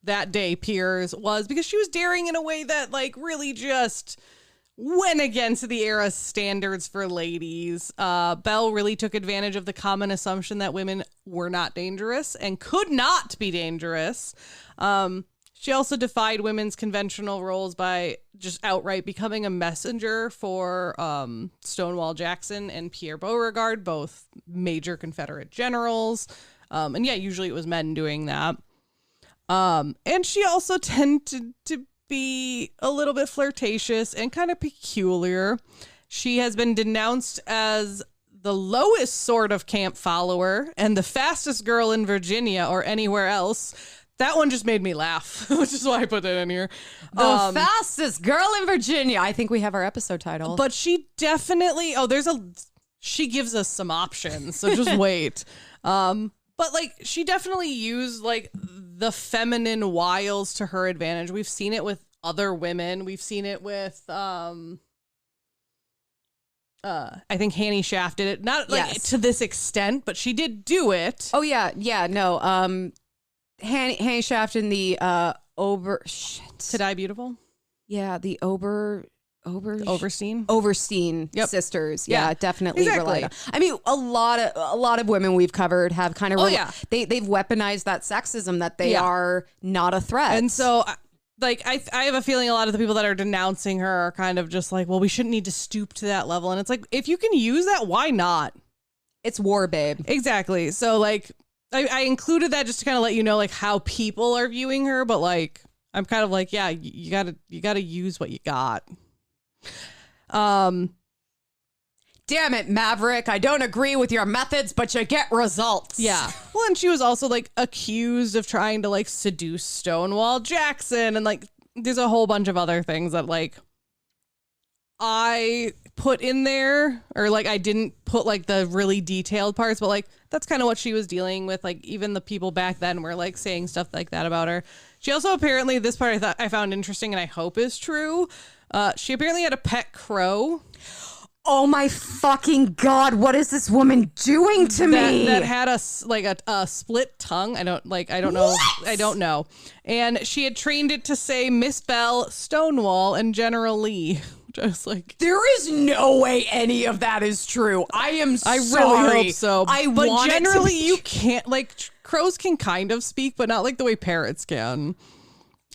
that day peers, was because she was daring in a way that like really just went against the era's standards for ladies. Belle really took advantage of the common assumption that women were not dangerous and could not be dangerous. She also defied women's conventional roles by just outright becoming a messenger for Stonewall Jackson and Pierre Beauregard, both major Confederate generals. And yeah, usually it was men doing that. And she also tended to be a little bit flirtatious and kind of peculiar. She has been denounced as the lowest sort of camp follower and the fastest girl in Virginia or anywhere else. That one just made me laugh, which is why I put that in here. The fastest girl in Virginia. I think we have our episode title. But she definitely, she gives us some options, so just wait. But like, she definitely used like the feminine wiles to her advantage. We've seen it with other women. We've seen it with, I think Hannie Schaff did it. Not like to this extent, but she did do it. Oh yeah. Yeah, no. Hannie Schaff in the To Die Beautiful? Yeah, the Overstein sisters. Yeah, definitely exactly. relied on. I mean, a lot of women we've covered have kind of they've weaponized that sexism that they are not a threat. And so like I have a feeling a lot of the people that are denouncing her are kind of just like, well, we shouldn't need to stoop to that level. And it's like, if you can use that, why not? It's war, babe. Exactly. So like I included that just to kind of let you know like how people are viewing her, but like I'm kind of like, yeah, you gotta use what you got. Damn it, Maverick. I don't agree with your methods, but you get results. Yeah. Well, and she was also like accused of trying to like seduce Stonewall Jackson, and like there's a whole bunch of other things that like I put in there, or like I didn't put like the really detailed parts, but like that's kind of what she was dealing with. Like even the people back then were like saying stuff like that about her. She also apparently, this part I found interesting and I hope is true. She apparently had a pet crow. Oh my fucking God, what is this woman doing to me? That had a split tongue. I don't know. I don't know. And she had trained it to say Miss Belle, Stonewall, and General Lee. Which I was like, there is no way any of that is true. I really hope so. But generally you can't, like, crows can kind of speak, but not like the way parrots can.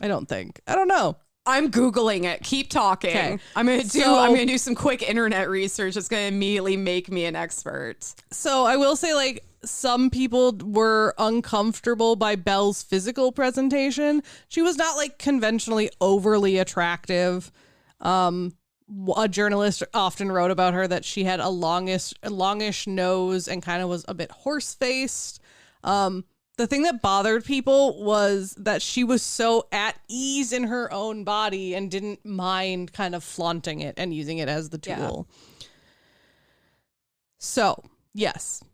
I don't think. I don't know. I'm Googling it. Keep talking. Okay. I'm gonna do some quick internet research that's gonna immediately make me an expert. So I will say, like, some people were uncomfortable by Belle's physical presentation. She was not like conventionally overly attractive. A journalist often wrote about her that she had a longish nose and kind of was a bit horse-faced. The thing that bothered people was that she was so at ease in her own body and didn't mind kind of flaunting it and using it as the tool. Yeah. So, yes,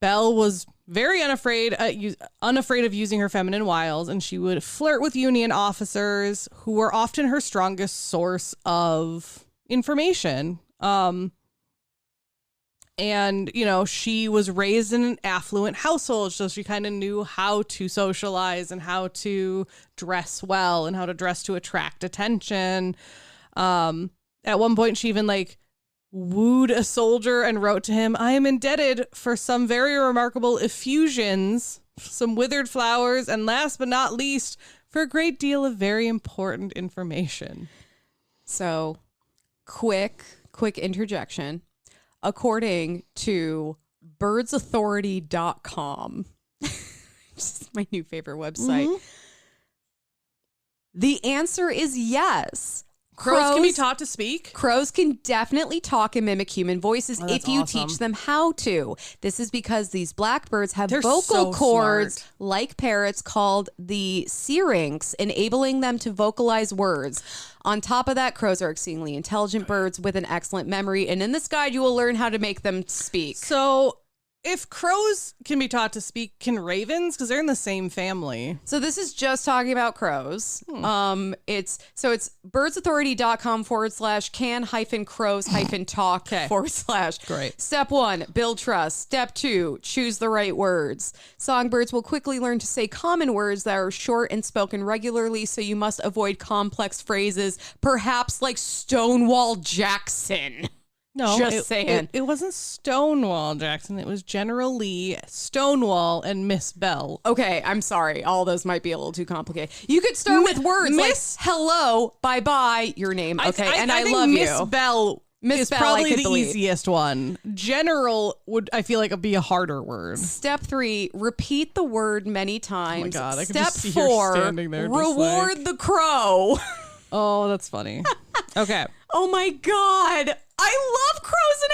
Belle was very unafraid of using her feminine wiles, and she would flirt with Union officers who were often her strongest source of information. And, you know, she was raised in an affluent household, so she kind of knew how to socialize and how to dress well and how to dress to attract attention. At one point, she even like wooed a soldier and wrote to him, "I am indebted for some very remarkable effusions, some withered flowers, and last but not least, for a great deal of very important information." So, quick interjection. According to birdsauthority.com, which is my new favorite website, the answer is yes. Crows can be taught to speak? Crows can definitely talk and mimic human voices if you teach them how to. This is because these blackbirds have vocal cords like parrots called the syrinx, enabling them to vocalize words. On top of that, crows are exceedingly intelligent birds with an excellent memory, and in this guide, you will learn how to make them speak. So if crows can be taught to speak, can ravens? Because they're in the same family. So this is just talking about crows. It's birdsauthority.com/can-crows-talk/ Great. Step 1, build trust. Step 2, choose the right words. Songbirds will quickly learn to say common words that are short and spoken regularly, so you must avoid complex phrases, perhaps like Stonewall Jackson. No, just saying. It wasn't Stonewall Jackson. It was General Lee, Stonewall, and Miss Belle. Okay, I'm sorry. All those might be a little too complicated. You could start with words like hello, bye-bye, your name. Okay, I think love Miss you. Belle is probably the easiest one. General would, I feel like, be a harder word. Step 3, repeat the word many times. Oh my God, I can Step just see 4, her standing there. reward the crow. Oh, that's funny. Okay. Oh my God. I love crows, and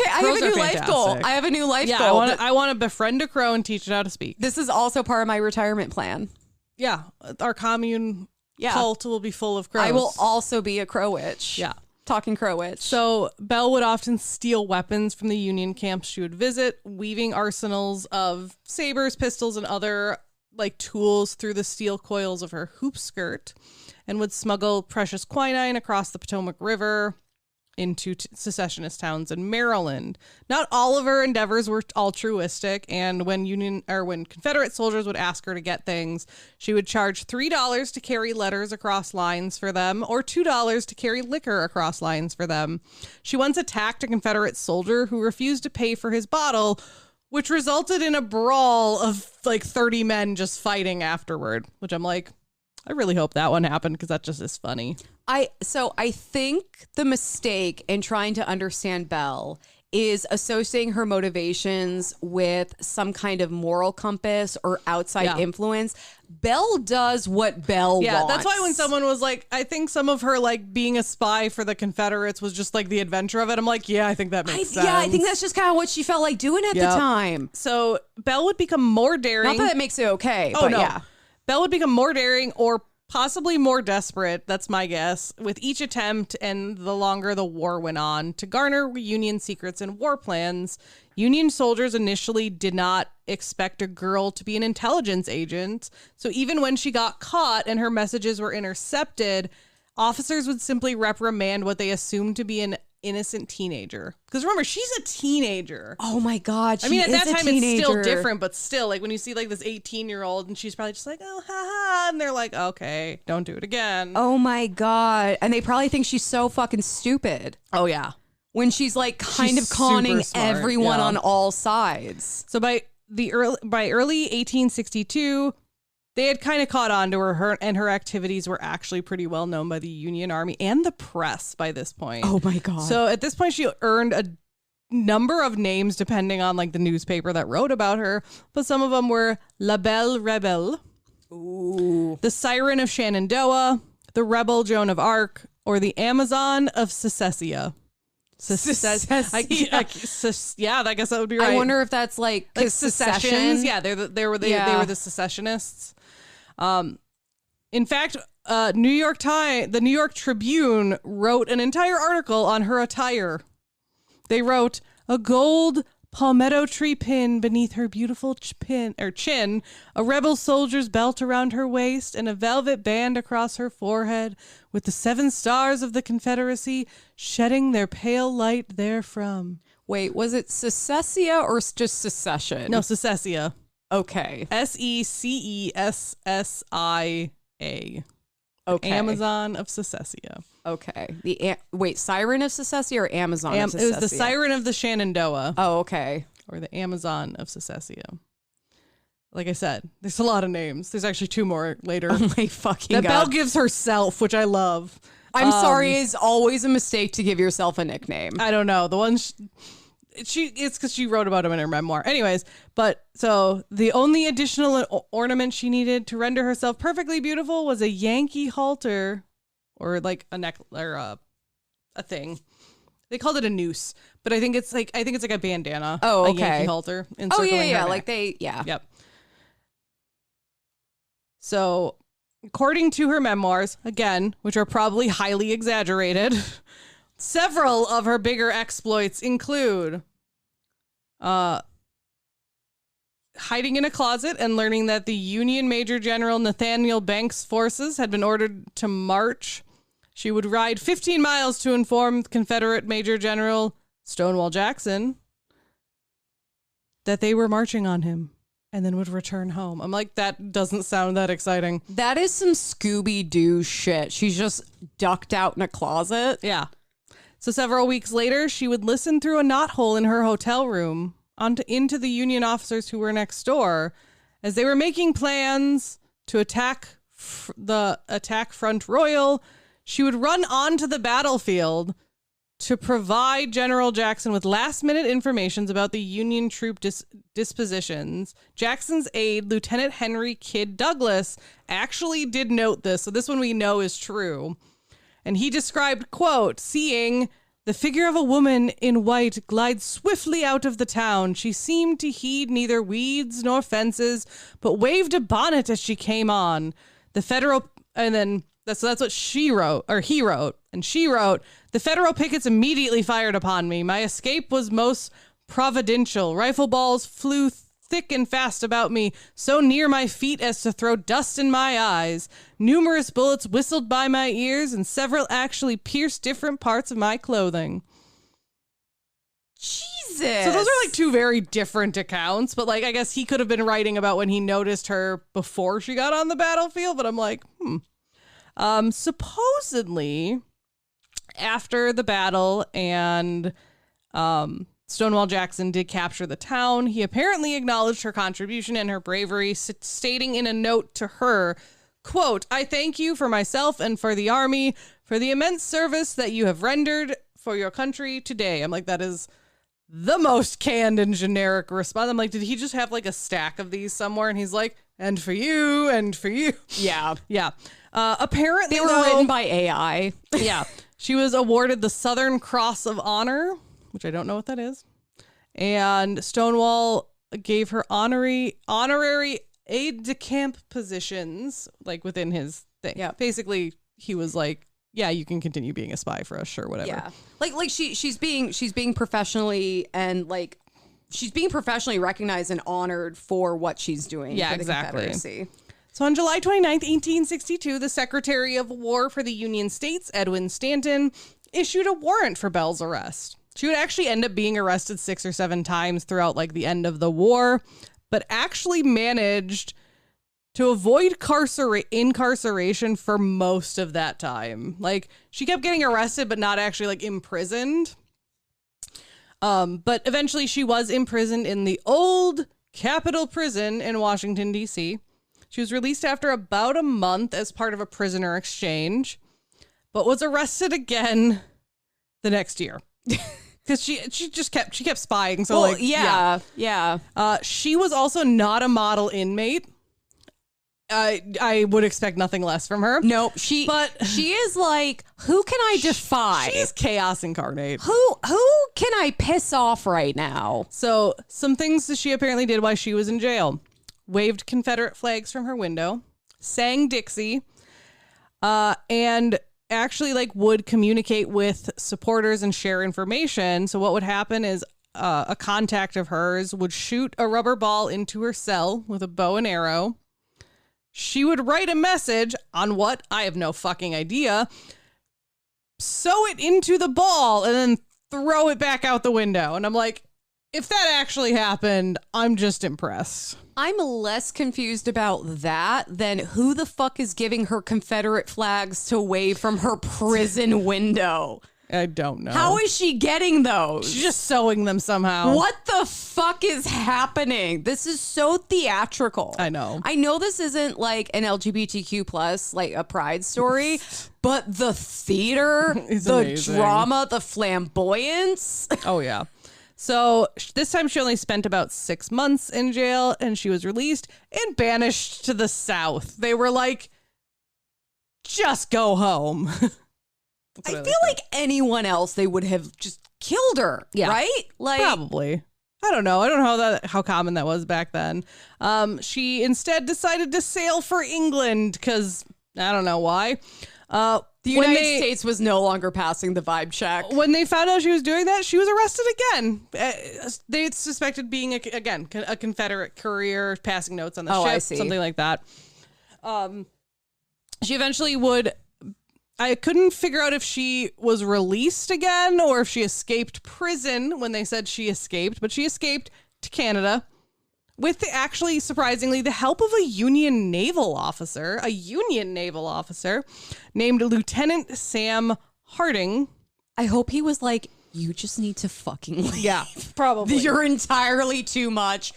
I have a new life goal. I have a new life goal. I want to befriend a crow and teach it how to speak. This is also part of my retirement plan. Yeah, our commune cult will be full of crows. I will also be a crow witch. Yeah. Talking crow witch. So Belle would often steal weapons from the Union camps she would visit, weaving arsenals of sabers, pistols, and other like tools through the steel coils of her hoop skirt, and would smuggle precious quinine across the Potomac River into secessionist towns in Maryland. Not all of her endeavors were altruistic, and when Confederate soldiers would ask her to get things, she would charge $3 to carry letters across lines for them, or $2 to carry liquor across lines for them. She once attacked a Confederate soldier who refused to pay for his bottle, which resulted in a brawl of like 30 men just fighting afterward, which I'm like, I really hope that one happened because that just is funny. I think the mistake in trying to understand Belle is associating her motivations with some kind of moral compass or outside influence. Belle does what Belle wants. Yeah, that's why when someone was like, I think some of her like being a spy for the Confederates was just like the adventure of it. I'm like, yeah, I think that makes sense. Yeah, I think that's just kind of what she felt like doing at the time. So Belle would become more daring. Not that it makes it okay. Oh, but no. Yeah. Belle would become more daring or possibly more desperate, that's my guess, with each attempt and the longer the war went on, to garner Union secrets and war plans. Union soldiers initially did not expect a girl to be an intelligence agent, so even when she got caught and her messages were intercepted, officers would simply reprimand what they assumed to be an innocent teenager. Because remember, she's a teenager. Oh my God. I mean, at that time it's still different, but still, like when you see like this 18-year-old and she's probably just like, oh, haha. And they're like, okay, don't do it again. Oh my God. And they probably think she's so fucking stupid. Oh yeah. When she's like kind of conning everyone on all sides. So by early 1862, they had kind of caught on to her, and her activities were actually pretty well known by the Union Army and the press by this point. Oh my God. So at this point, she earned a number of names depending on like the newspaper that wrote about her, but some of them were La Belle Rebelle, the Siren of Shenandoah, the Rebel Joan of Arc, or the Amazon of Secessia. Yeah, I guess that would be right. I wonder if that's like secessions. Yeah, they were the secessionists. In fact, the New York Tribune wrote an entire article on her attire. They wrote, a gold palmetto tree pin beneath her beautiful chin, a rebel soldier's belt around her waist, and a velvet band across her forehead, with the 7 stars of the Confederacy shedding their pale light therefrom. Wait, was it Secessia or just secession? No, Secessia. Okay. Secessia. Okay. Amazon of Secessia. Okay. Wait, Siren of Secessia or Amazon of Secessia? It was the Siren of the Shenandoah. Oh, okay. Or the Amazon of Secessia. Like I said, there's a lot of names. There's actually 2 more later. Oh my fucking that God. Belle gives herself, which I love. I'm sorry, it's always a mistake to give yourself a nickname. I don't know. The one it's because she wrote about him in her memoir. Anyways, but so the only additional ornament she needed to render herself perfectly beautiful was a Yankee halter, or like a neck or a thing. They called it a noose, but I think it's like a bandana. Oh, okay. A Yankee halter. Oh yeah, her neck. like yeah. Yep. So, according to her memoirs, again, which are probably highly exaggerated, several of her bigger exploits include hiding in a closet and learning that the Union Major General Nathaniel Banks' forces had been ordered to march. She would ride 15 miles to inform Confederate Major General Stonewall Jackson that they were marching on him, and then would return home. I'm like, that doesn't sound that exciting. That is some Scooby-Doo shit. She's just ducked out in a closet. Yeah. So several weeks later, she would listen through a knothole in her hotel room into the Union officers who were next door as they were making plans to attack Front Royal. She would run onto the battlefield to provide General Jackson with last-minute information about the Union troop dispositions. Jackson's aide, Lieutenant Henry Kidd Douglas, actually did note this, so this one we know is true. And he described, quote, seeing the figure of a woman in white glide swiftly out of the town. She seemed to heed neither weeds nor fences, but waved a bonnet as she came on. The Federal, and then that's what she wrote, or he wrote, and she wrote, the Federal pickets immediately fired upon me. My escape was most providential. Rifle balls flew thick and fast about me, so near my feet as to throw dust in my eyes. Numerous bullets whistled by my ears, and several actually pierced different parts of my clothing. Jesus. So those are like 2 very different accounts, but like I guess he could have been writing about when he noticed her before she got on the battlefield, but I'm like, supposedly after the battle and Stonewall Jackson did capture the town, he apparently acknowledged her contribution and her bravery, stating in a note to her, quote, I thank you for myself and for the army for the immense service that you have rendered for your country today. I'm like, that is the most canned and generic response. I'm like, did he just have like a stack of these somewhere? And he's like, and for you, and for you. Yeah. Yeah. Apparently they were written by AI. Yeah. She was awarded the Southern Cross of Honor, which I don't know what that is. And Stonewall gave her honorary aide-de-camp positions, like within his thing. Yeah. Basically, he was like, yeah, you can continue being a spy for us, sure, whatever. Yeah. Like she's being professionally and like she's being professionally recognized and honored for what she's doing. Yeah, for the exactly. Confederacy. So on July 29th, 1862, the Secretary of War for the Union States, Edwin Stanton, issued a warrant for Belle's arrest. She would actually end up being arrested 6 or 7 times throughout like the end of the war, but actually managed to avoid incarceration for most of that time. Like she kept getting arrested, but not actually like imprisoned. But eventually she was imprisoned in the old Capitol Prison in Washington, D.C. She was released after about a month as part of a prisoner exchange, but was arrested again the next year. Because she kept spying. So well, yeah. She was also not a model inmate. I would expect nothing less from her. No, she is like, who can I defy? She's chaos incarnate. Who can I piss off right now? So some things that she apparently did while she was in jail: waved Confederate flags from her window, sang Dixie, and actually like would communicate with supporters and share information. So what would happen is a contact of hers would shoot a rubber ball into her cell with a bow and arrow. She would write a message on what? I have no fucking idea. Sew it into the ball and then throw it back out the window. And I'm like, if that actually happened, I'm just impressed. I'm less confused about that than who the fuck is giving her Confederate flags to wave from her prison window. I don't know. How is she getting those? She's just sewing them somehow. What the fuck is happening? This is so theatrical. I know. I know this isn't like an LGBTQ plus, like a pride story, but the theater, the amazing. drama, the flamboyance. Oh, yeah. So this time she only spent about 6 months in jail, and she was released and banished to the South. They were like, just go home. I feel like anyone else, they would have just killed her, right? Like, probably. I don't know. I don't know how common that was back then. She instead decided to sail for England because I don't know why. The United States was no longer passing the vibe check. When they found out she was doing that, she was arrested again. They suspected being, a Confederate courier, passing notes on the ship, something like that. She eventually would... I couldn't figure out if she was released again or if she escaped prison when they said she escaped, but she escaped to Canada with actually, surprisingly, the help of a Union naval officer named Lieutenant Sam Harding. I hope he was like, you just need to fucking leave. Yeah, probably. You're entirely too much.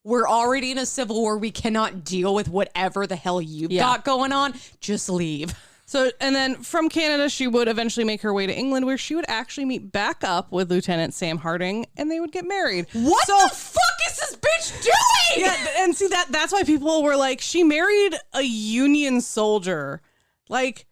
We're already in a civil war. We cannot deal with whatever the hell you've got going on. Just leave. So, and then from Canada, she would eventually make her way to England, where she would actually meet back up with Lieutenant Sam Harding, and they would get married. What the fuck is this bitch doing? Yeah, and see, that's why people were like, she married a Union soldier. Like,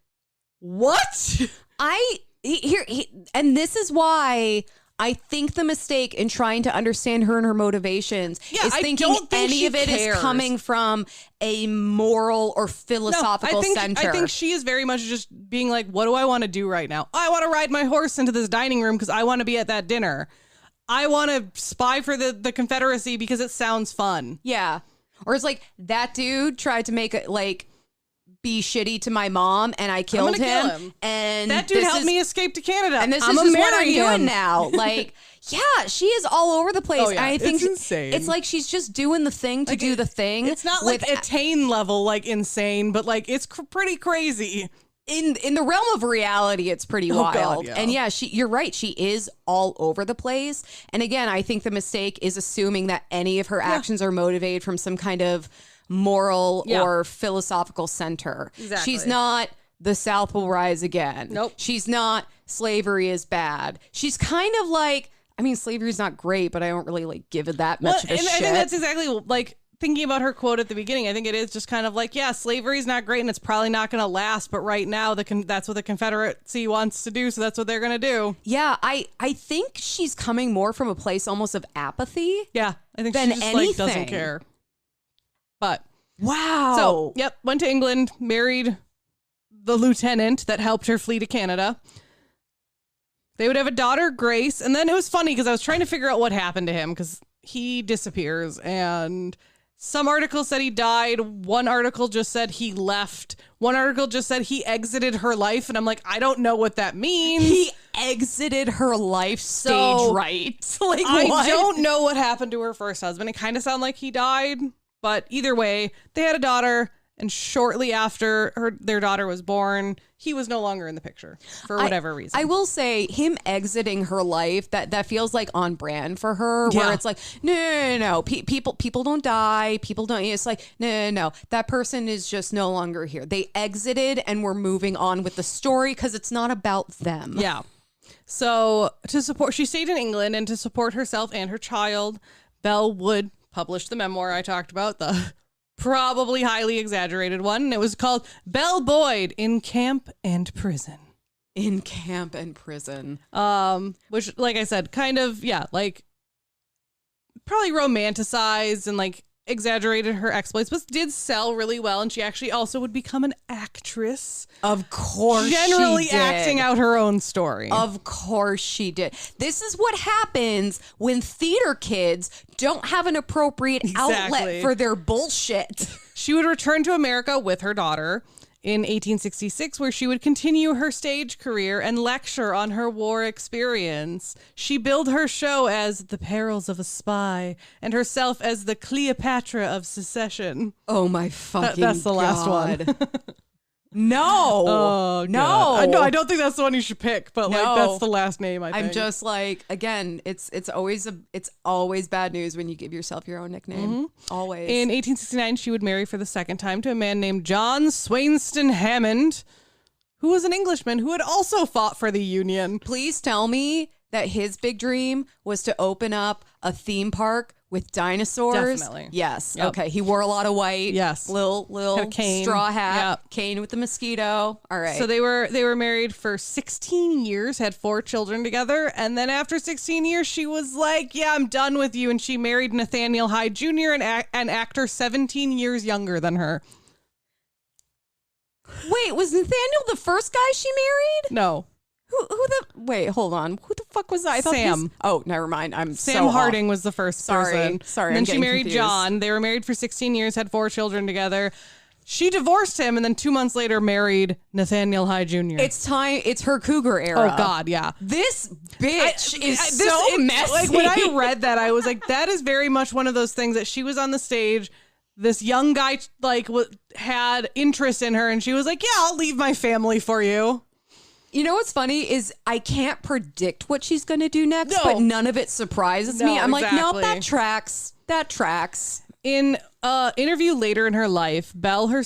what? And this is why I think the mistake in trying to understand her and her motivations is thinking any of it is coming from a moral or philosophical center. I think she is very much just being like, what do I want to do right now? I want to ride my horse into this dining room because I want to be at that dinner. I want to spy for the Confederacy because it sounds fun. Yeah. Or it's like, that dude tried to make it like, be shitty to my mom and I killed him. And that dude helped me escape to Canada. And this is what I'm doing now. Like, yeah, she is all over the place. Oh, yeah. I think it's insane. It's like she's just doing the thing to do the thing. It's not like Attain level, like insane, but like it's pretty crazy. In the realm of reality, it's pretty wild. God, yeah. And yeah, you're right. She is all over the place. And again, I think the mistake is assuming that any of her actions are motivated from some kind of moral or philosophical center. Exactly. She's not the South will rise again. Nope. She's not slavery is bad. She's kind of like, I mean, slavery's not great, but I don't really like give it that much of a shit. I think that's exactly like thinking about her quote at the beginning. I think it is just kind of like, yeah, slavery's not great and it's probably not going to last, but right now that's what the Confederacy wants to do, so that's what they're going to do. Yeah, I think she's coming more from a place almost of apathy. Yeah, I think she just like doesn't care. But wow. So, went to England, married the lieutenant that helped her flee to Canada. They would have a daughter, Grace. And then it was funny because I was trying to figure out what happened to him because he disappears. And some article said he died. One article just said he left. One article just said he exited her life. And I'm like, I don't know what that means. He exited her life stage right. Like, I don't know what happened to her first husband. It kind of sounded like he died. But either way, they had a daughter, and shortly after their daughter was born, he was no longer in the picture for whatever reason. I will say, him exiting her life, that feels like on brand for her, where it's like, no. People don't die. People don't. It's like, no. That person is just no longer here. They exited, and we're moving on with the story because it's not about them. Yeah. So she stayed in England, and to support herself and her child, Belle would publish the memoir I talked about, the probably highly exaggerated one. And it was called Belle Boyd in Camp and Prison. In Camp and Prison. Which, like I said, kind of, like probably romanticized and like exaggerated her exploits, but did sell really well. And she actually also would become an actress. Of course generally she did. Acting out her own story. Of course she did. This is what happens when theater kids don't have an appropriate outlet for their bullshit. She would return to America with her daughter in 1866, where she would continue her stage career and lecture on her war experience. She billed her show as The Perils of a Spy and herself as the Cleopatra of secession. Oh my fucking That's the last God. one. No. Oh, no. No, I don't think that's the one you should pick, but like that's the last name, I think. I'm just like, again, it's always bad news when you give yourself your own nickname. Mm-hmm. Always. In 1869, she would marry for the second time to a man named John Swainston Hammond, who was an Englishman who had also fought for the Union. Please tell me that his big dream was to open up a theme park with dinosaurs. Definitely. Yes. Yep. Okay. He wore a lot of white. Yes. Little cane. straw hat. Yep. Cane with the mosquito. All right. So they were married for 16 years, had 4 children together, and then after 16 years, she was like, "Yeah, I'm done with you," and she married Nathaniel Hyde Jr., an actor 17 years younger than her. Wait, was Nathaniel the first guy she married? No. Wait, hold on. Who the fuck was that? I thought Sam. Oh, never mind. Sam Harding was the first person. Sorry. And then I'm she getting married confused. John. They were married for 16 years, had 4 children together. She divorced him and then 2 months later married Nathaniel Hyde Jr. It's time. It's her cougar era. Oh, God, yeah. This bitch is so messy. Like, when I read that, I was like, that is very much one of those things that she was on the stage. This young guy had interest in her and she was like, "Yeah, I'll leave my family for you." You know what's funny is I can't predict what she's going to do next, No. but none of it surprises me. I'm like, nope, exactly. that tracks. In interview later in her life, Belle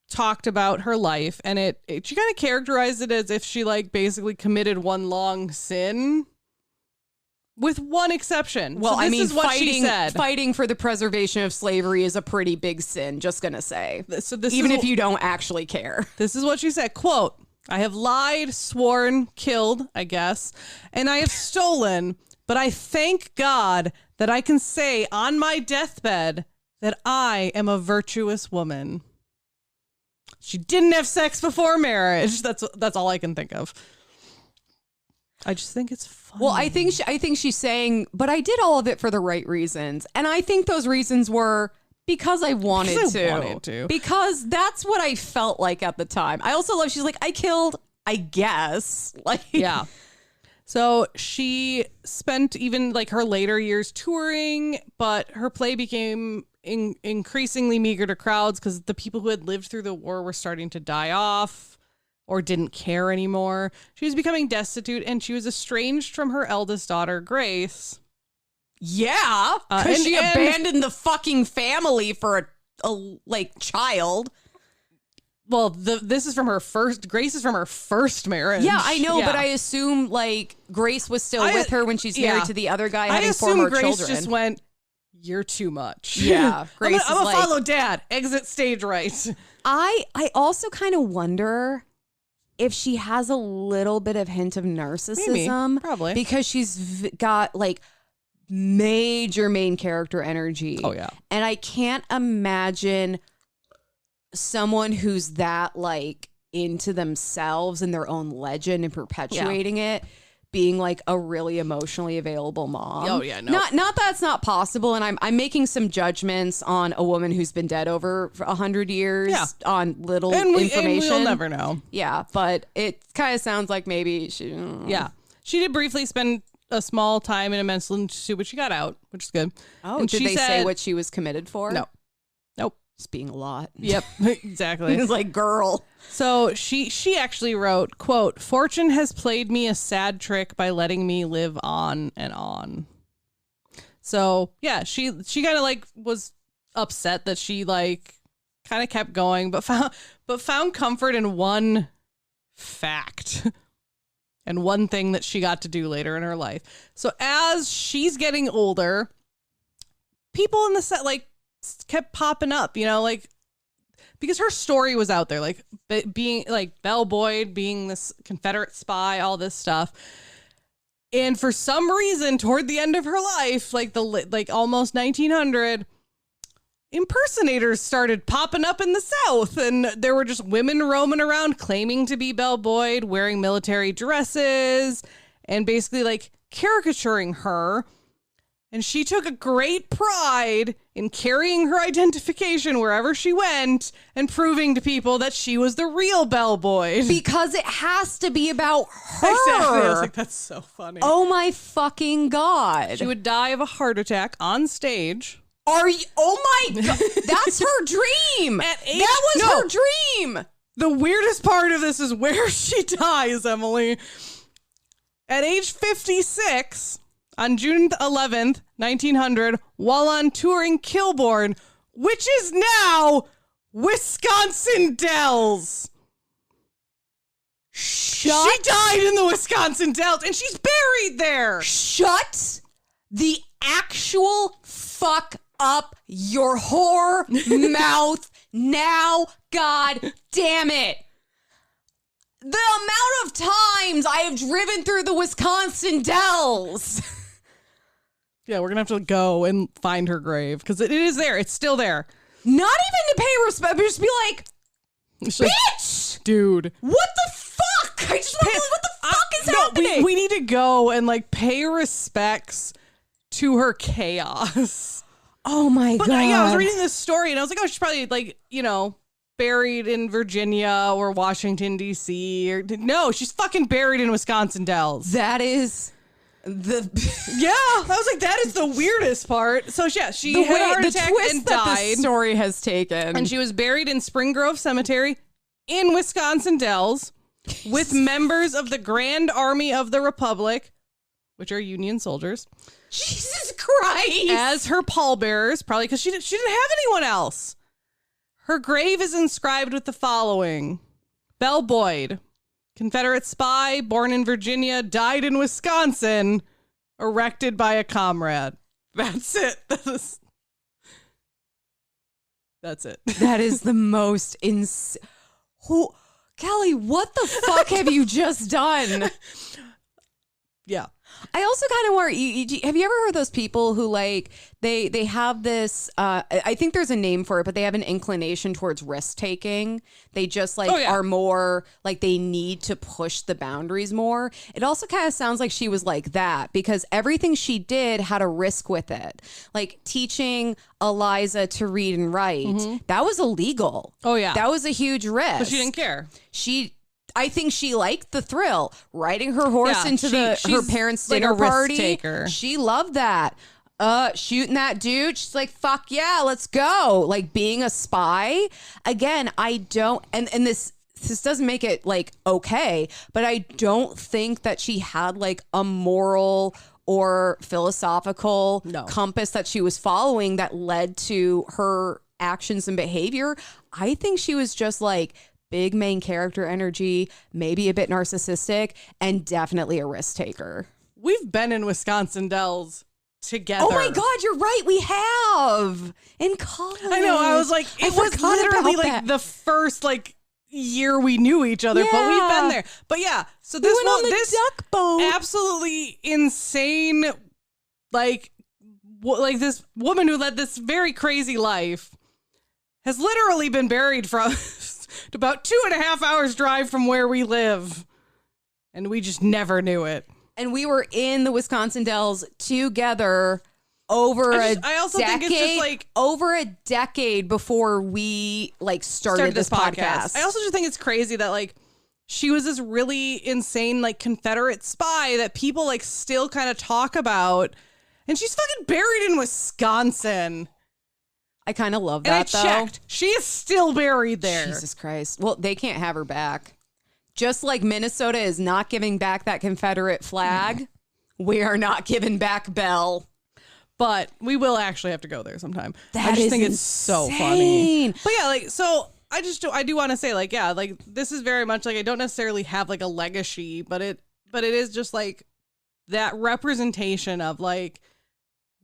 talked about her life, and she kind of characterized it as if she basically committed one long sin, with one exception. Well, so this is what she said. Fighting for the preservation of slavery is a pretty big sin, just going to say. So this even is if you don't actually care. This is what she said, quote, "I have lied, sworn, killed, I guess, and I have stolen, but I thank God that I can say on my deathbed that I am a virtuous woman." She didn't have sex before marriage. That's all I can think of. I just think it's funny. Well, I think she's saying, but I did all of it for the right reasons. And I think those reasons were because I wanted to. Because that's what I felt like at the time. I also love, she's like, I killed, I guess. Yeah. So she spent even her later years touring, but her play became increasingly meager to crowds because the people who had lived through the war were starting to die off or didn't care anymore. She was becoming destitute and she was estranged from her eldest daughter, Grace. Yeah, because she abandoned the fucking family for a child. Well, this is from her first. Grace is from her first marriage. Yeah, I know, but I assume Grace was still with her when she's married to the other guy, having 4 more children. I assume Grace just went, "You're too much." Yeah, Grace I'm gonna follow Dad. Exit stage right. I also kind of wonder if she has a little bit of hint of narcissism. Maybe, probably, because she's got major main character energy. Oh yeah, and I can't imagine someone who's that into themselves and their own legend and perpetuating it being a really emotionally available mom. Oh yeah, no. Not that's not possible, and I'm making some judgments on a woman who's been dead over 100 years on little information. And we'll never know. Yeah, but it kind of sounds like maybe she. Yeah, she did briefly spend a small time in a mental institute, but she got out, which is good. Oh, and did they say what she was committed for? No. Nope. Just being a lot. Yep, exactly. It's girl. So she actually wrote, quote, "Fortune has played me a sad trick by letting me live on and on." So yeah, she kind of was upset that she kind of kept going, but found comfort in one fact. And one thing that she got to do later in her life. So as she's getting older, people in the set kept popping up, because her story was out there, being Belle Boyd, being this Confederate spy, all this stuff. And for some reason, toward the end of her life, almost 1900, impersonators started popping up in the South, and there were just women roaming around claiming to be Belle Boyd, wearing military dresses, and basically caricaturing her. And she took a great pride in carrying her identification wherever she went and proving to people that she was the real Belle Boyd. Because it has to be about her. Exactly. I was like, that's so funny. Oh my fucking God. She would die of a heart attack on stage. Are you? Oh my God. That's her dream. That was her dream. The weirdest part of this is where she dies, Emily. At age 56... on June 11th, 1900, while on tour in Kilbourne, which is now Wisconsin Dells. She died in the Wisconsin Dells, and she's buried there. Shut the actual fuck up your whore mouth now. God damn it. The amount of times I have driven through the Wisconsin Dells. Yeah, we're going to have to go and find her grave because it is there. It's still there. Not even to pay respect, but just be like, bitch! Dude. What the fuck? I just want to be like, what the fuck is happening? We need to go and like pay respects to her chaos. Oh my God. Yeah, I was reading this story and I was like, oh, she's probably like, you know, buried in Virginia or Washington, D.C. No, she's fucking buried in Wisconsin Dells. That is... Yeah, I was like, that is the weirdest part. So yeah, she had a heart attack and died. The story has taken, and she was buried in Spring Grove Cemetery in Wisconsin Dells with members of the Grand Army of the Republic, which are Union soldiers. Jesus Christ! As her pallbearers, probably because she didn't have anyone else. Her grave is inscribed with the following: Belle Boyd, Confederate spy, born in Virginia, died in Wisconsin, erected by a comrade. That's it. That's it. That is the most Kelley, what the fuck have you just done? Yeah. I also kind of want have you ever heard those people who like they have this I think there's a name for it, but they have an inclination towards risk taking. They just like are more like they need to push the boundaries more. It also kind of sounds like she was like that because everything she did had a risk with it. Like teaching Eliza to read and write, that was illegal. Oh yeah. That was a huge risk. But she didn't care. I think she liked the thrill, riding her horse into her parents' dinner party. Taker. She loved that. Shooting that dude. She's like, fuck yeah, let's go. Like being a spy. Again, I don't, and this doesn't make it like okay, but I don't think that she had like a moral or philosophical compass that she was following that led to her actions and behavior. I think she was just like, big main character energy, maybe a bit narcissistic, and definitely a risk taker. We've been in Wisconsin Dells together. Oh my God, you're right. We have in college. I know. I was like, it was literally like the first like year we knew each other, but we've been there. But yeah, so this on the duck boat. Absolutely insane, like this woman who led this very crazy life has literally been buried from about 2.5 hours drive from where we live. And we just never knew it. And we were in the Wisconsin Dells together over a decade. I also think it's just like over a decade before we like started this podcast. I also just think it's crazy that like she was this really insane like Confederate spy that people like still kind of talk about. And she's fucking buried in Wisconsin. I kind of love that, though. Checked. She is still buried there. Jesus Christ. Well, they can't have her back. Just like Minnesota is not giving back that Confederate flag, we are not giving back Belle. But we will actually have to go there sometime. I just think it's so funny. But yeah, like, so I do want to say, like, yeah, like this is very much like I don't necessarily have like a legacy, but it is just like that representation of like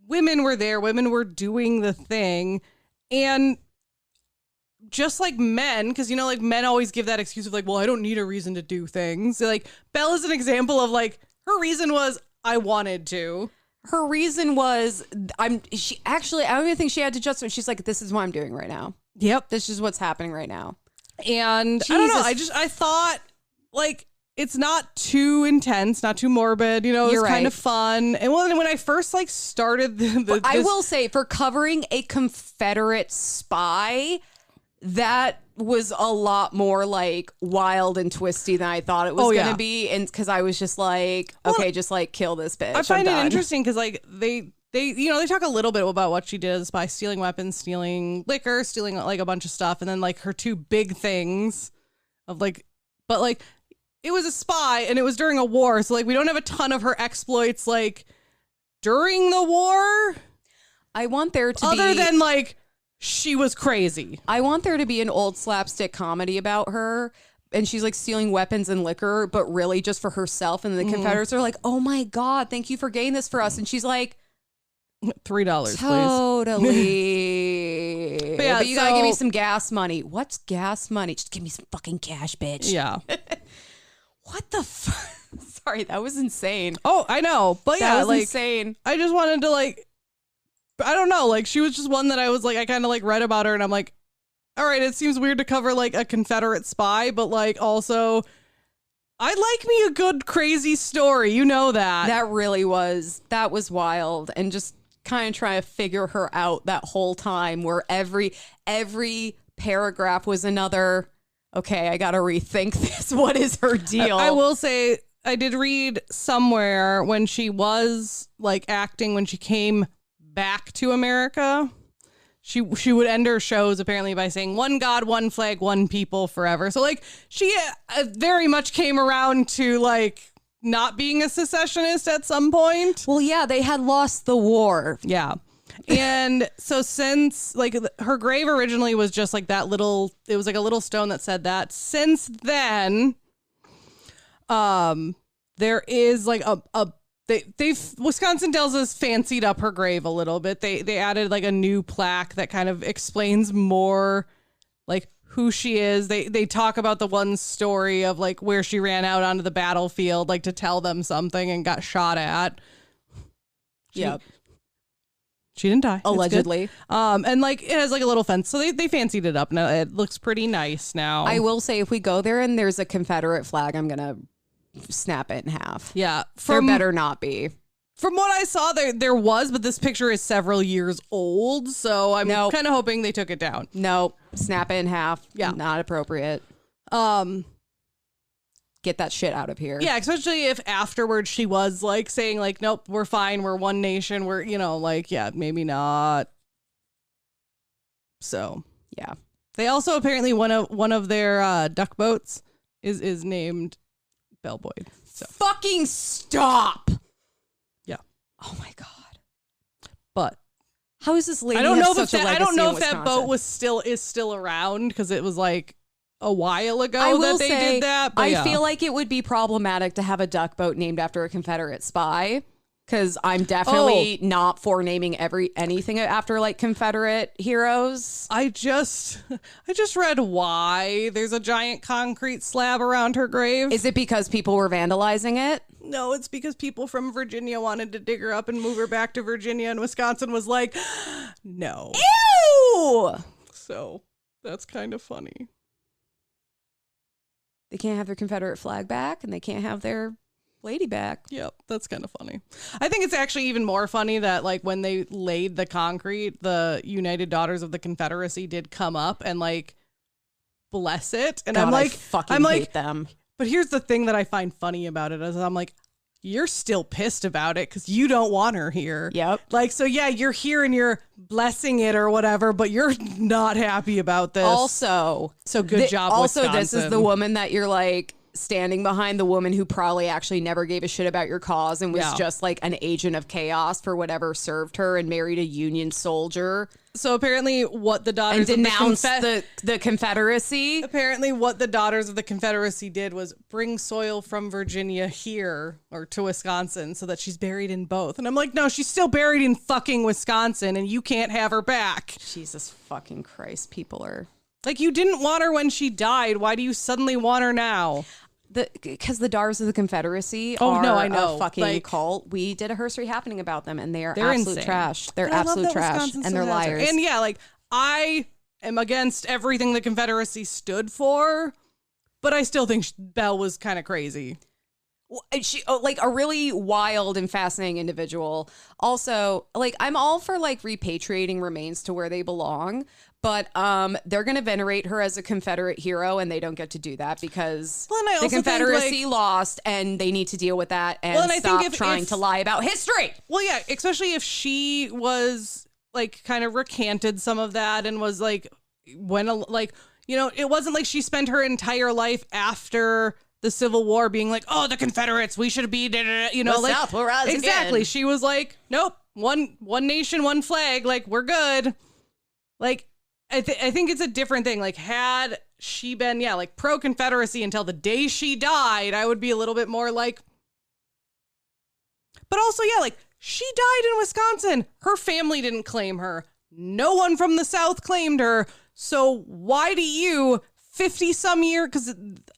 women were there, women were doing the thing. And just like men, because, you know, like men always give that excuse of like, well, I don't need a reason to do things. So, like Belle is an example of like her reason was I wanted to. Her reason was I don't even think she had to justify. She's like, this is what I'm doing right now. Yep. This is what's happening right now. And I don't know. I thought like it's not too intense, not too morbid. You know, it's kind of fun. And when I first like started I will say, for covering a Confederate spy, that was a lot more like wild and twisty than I thought it was going to be. And because I was just like, okay, just like kill this bitch. I find it interesting because like they talk a little bit about what she did as a spy, stealing weapons, stealing liquor, stealing like a bunch of stuff. And then like her two big things of like, but like it was a spy and it was during a war. So like we don't have a ton of her exploits like during the war. I want there to be other than like she was crazy. I want there to be an old slapstick comedy about her. And she's like stealing weapons and liquor, but really just for herself. And the Confederates are like, oh my God, thank you for getting this for us. And she's like, $3, totally. Please. But you gotta give me some gas money. What's gas money? Just give me some fucking cash, bitch. Yeah. What the fuck? Sorry, that was insane. Oh, I know. But that was like insane. I just wanted to like, I don't know. Like she was just one that I was like, I kind of like read about her and I'm like, all right, it seems weird to cover like a Confederate spy, but like also I like me a good crazy story. You know that. That was wild. And just kind of trying to figure her out that whole time where every paragraph was another, okay, I got to rethink this. What is her deal? I will say I did read somewhere when she was like acting, when she came back to America, she would end her shows apparently by saying one God, one flag, one people forever. So like she very much came around to like not being a secessionist at some point. Well, yeah, they had lost the war. Yeah. And so since like her grave originally was just like that little, it was like a little stone that said that. Since then, there is like they've Wisconsin Dells has fancied up her grave a little bit. They added like a new plaque that kind of explains more like who she is. They talk about the one story of like where she ran out onto the battlefield like to tell them something and got shot at. Yep. She didn't die. Allegedly. And like it has like a little fence. So they fancied it up. Now it looks pretty nice now. I will say if we go there and there's a Confederate flag, I'm going to snap it in half. Yeah. There better not be. From what I saw, there was, but this picture is several years old. So I'm kind of hoping they took it down. Nope. Snap it in half. Yeah. Not appropriate. Get that shit out of here. Yeah, especially if afterwards she was like saying like, nope, we're fine. We're one nation. We're, you know, like, yeah, maybe not. So, yeah. They also apparently one of their duck boats is named Belle Boyd. So. Fucking stop. Yeah. Oh my God. But how is this lady? I don't know if that boat is still around because it was like a while ago that they did that. But I feel like it would be problematic to have a duck boat named after a Confederate spy. Because I'm definitely not for naming anything after like Confederate heroes. I just read why there's a giant concrete slab around her grave. Is it because people were vandalizing it? No, it's because people from Virginia wanted to dig her up and move her back to Virginia, and Wisconsin was like, no. Ew! So that's kind of funny. They can't have their Confederate flag back, and they can't have their lady back. Yep, that's kind of funny. I think it's actually even more funny that like when they laid the concrete, the United Daughters of the Confederacy did come up and like bless it, and God, I hate them. But here's the thing that I find funny about it is I'm like, you're still pissed about it because you don't want her here. Yep. Like, so yeah, you're here and you're blessing it or whatever, but you're not happy about this. Also, so good job. Also, this is the woman that you're like standing behind, the woman who probably actually never gave a shit about your cause and was just like an agent of chaos for whatever served her and married a Union soldier. So apparently what the daughters and denounced the Confederacy. Apparently what the Daughters of the Confederacy did was bring soil from Virginia here or to Wisconsin so that she's buried in both. And I'm like, no, she's still buried in fucking Wisconsin and you can't have her back. Jesus fucking Christ. People are like, you didn't want her when she died. Why do you suddenly want her now? Because the Daughters of the Confederacy are a fucking cult. We did a Herstory happening about them, and they're absolute insane. Trash. They're absolute trash, and they're liars. And yeah, like I am against everything the Confederacy stood for, but I still think Belle was kind of crazy. She like a really wild and fascinating individual. Also, like I'm all for like repatriating remains to where they belong, but they're going to venerate her as a Confederate hero, and they don't get to do that because the Confederacy lost, and they need to deal with that and stop trying to lie about history. Well, yeah, especially if she was like kind of recanted some of that and was like it wasn't like she spent her entire life after the Civil War being like, oh, the Confederates, we should be, South will rise exactly. Again. She was like, nope, one nation, one flag, like we're good. Like, I think it's a different thing. Like, had she been, like pro Confederacy until the day she died, I would be a little bit more like. But also, like she died in Wisconsin. Her family didn't claim her. No one from the South claimed her. So why do you? 50 some year, because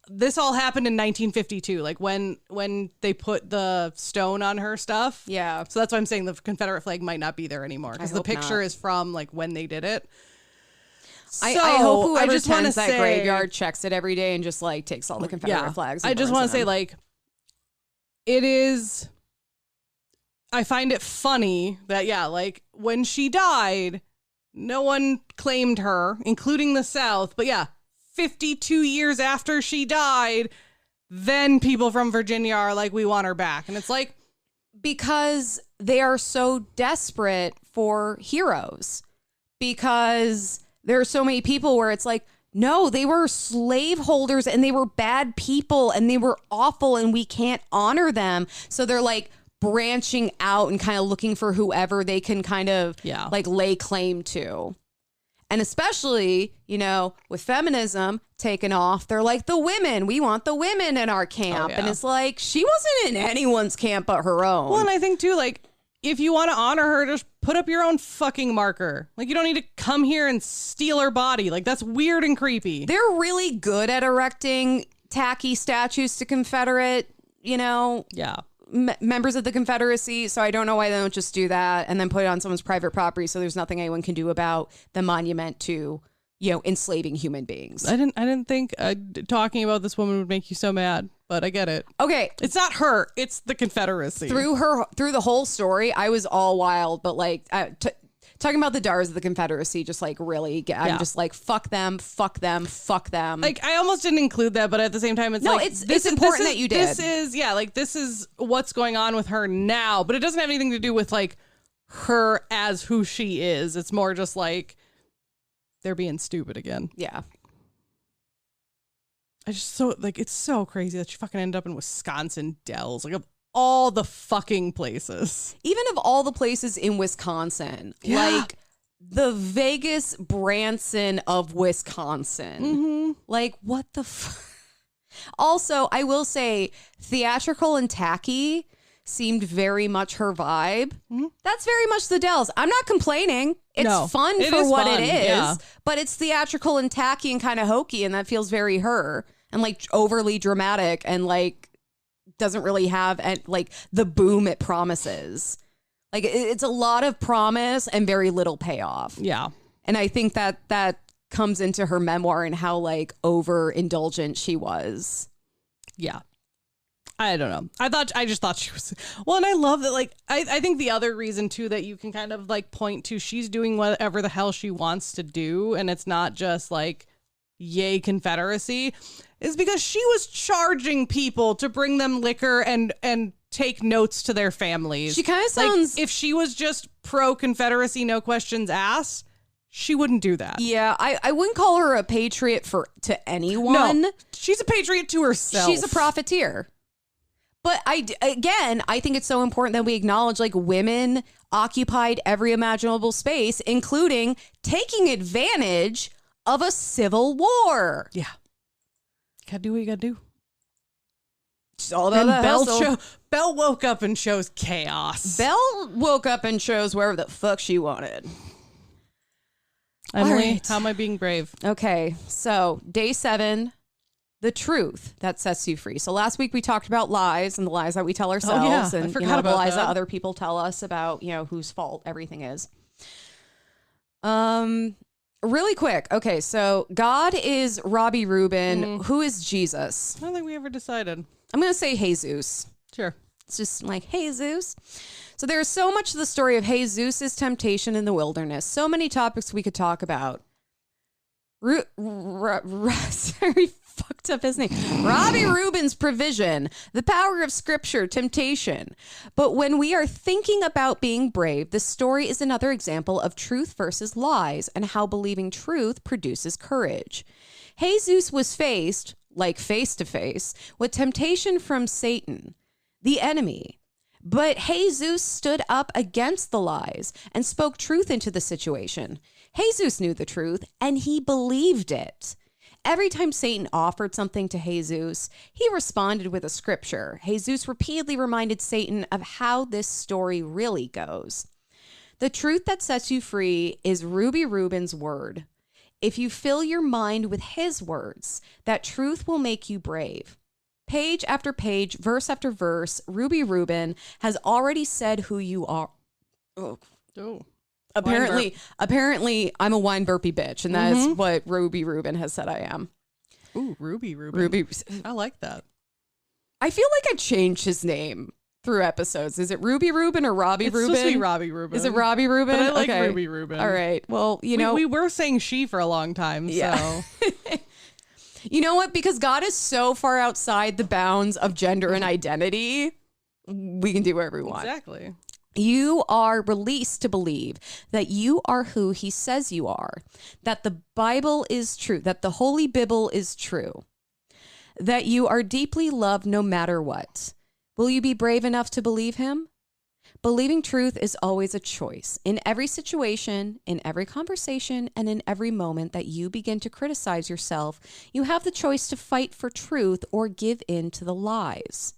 this all happened in 1952, like when they put the stone on her stuff. Yeah. So that's why I'm saying the Confederate flag might not be there anymore, because the picture is from like when they did it. I hope whoever tends that graveyard checks it every day and just like takes all the Confederate flags. I just want to say like it is. I find it funny that like when she died, no one claimed her, including the South. But 52 years after she died, then people from Virginia are like, we want her back. And it's like, because they are so desperate for heroes, because there are so many people where it's like, no, they were slaveholders and they were bad people and they were awful and we can't honor them. So they're like branching out and kind of looking for whoever they can kind of like lay claim to. And especially, with feminism taken off, they're like, the women, we want the women in our camp. And it's like, she wasn't in anyone's camp but her own. Well, and I think too, like, if you want to honor her, just put up your own fucking marker. Like, you don't need to come here and steal her body. Like, that's weird and creepy. They're really good at erecting tacky statues to Confederate, members of the Confederacy. So I don't know why they don't just do that and then put it on someone's private property. So there's nothing anyone can do about the monument to, enslaving human beings. I didn't think talking about this woman would make you so mad, but I get it. Okay. It's not her. It's the Confederacy. Through the whole story, I was all wild, but like talking about the Dars of the Confederacy, just like really, I'm just like, fuck them, fuck them, fuck them. Like, I almost didn't include that, but at the same time, it's it's important that you did. This is what's going on with her now, but it doesn't have anything to do with like her as who she is. It's more just like they're being stupid again. Yeah. It's so crazy that she fucking ended up in Wisconsin Dells. Like, of all the fucking places. Even of all the places in Wisconsin, like the Vegas Branson of Wisconsin. Mm-hmm. Like, what the Also, I will say theatrical and tacky seemed very much her vibe. Mm-hmm. That's very much the Dells. I'm not complaining. It's fun for what it is, but it's theatrical and tacky and kind of hokey, and that feels very her and like overly dramatic and like doesn't really have like the boom it promises. Like it's a lot of promise and very little payoff. Yeah. And I think that comes into her memoir and how like overindulgent she was. Yeah. I don't know. I just thought she was well, and I love that. Like, I think the other reason too that you can kind of like point to, she's doing whatever the hell she wants to do, and it's not just like yay Confederacy, is because she was charging people to bring them liquor and take notes to their families. She kind of sounds like if she was just pro Confederacy, no questions asked, she wouldn't do that. Yeah, I wouldn't call her a patriot to anyone. No, she's a patriot to herself. She's a profiteer. But I think it's so important that we acknowledge like women occupied every imaginable space, including taking advantage of a civil war. Yeah. Gotta do what you gotta do. It's all about Belle woke up and chose chaos. Belle woke up and chose wherever the fuck she wanted. Emily, how am I being brave? Okay, so day 7, the truth that sets you free. So last week we talked about lies and the lies that we tell ourselves, and the lies that other people tell us about, whose fault everything is. Really quick. Okay, so God is Robbie Rubin. Who is Jesus? I don't think we ever decided. I'm going to say Jesus. Sure. It's just like, Jesus. So there's so much of the story of Jesus' temptation in the wilderness. So many topics we could talk about. Sorry, fucked up his name. Robbie Rubin's provision, the power of scripture, temptation. But when we are thinking about being brave, the story is another example of truth versus lies and how believing truth produces courage. Jesus was faced, like face to face, with temptation from Satan, the enemy. But Jesus stood up against the lies and spoke truth into the situation. Jesus knew the truth and he believed it. Every time Satan offered something to Jesus, he responded with a scripture. Jesus repeatedly reminded Satan of how this story really goes. The truth that sets you free is Ruby Rubin's word. If you fill your mind with his words, that truth will make you brave. Page after page, verse after verse, Ruby Rubin has already said who you are. Oh. Apparently, I'm a wine burpy bitch, and that is what Ruby Rubin has said I am. Ooh, Ruby Rubin. I like that. I feel like I changed his name through episodes. Is it Ruby Rubin or Robbie Rubin? It's supposed to be Robbie Rubin. Is it Robbie Rubin? But I like Ruby Rubin. All right. Well, you know. We were saying she for a long time, so. You know what? Because God is so far outside the bounds of gender and identity, we can do whatever we want. Exactly. You are released to believe that you are who he says you are, that the Bible is true, that the Holy Bible is true, that you are deeply loved no matter what. Will you be brave enough to believe him? Believing truth is always a choice. In every situation, in every conversation, and in every moment that you begin to criticize yourself, you have the choice to fight for truth or give in to the lies.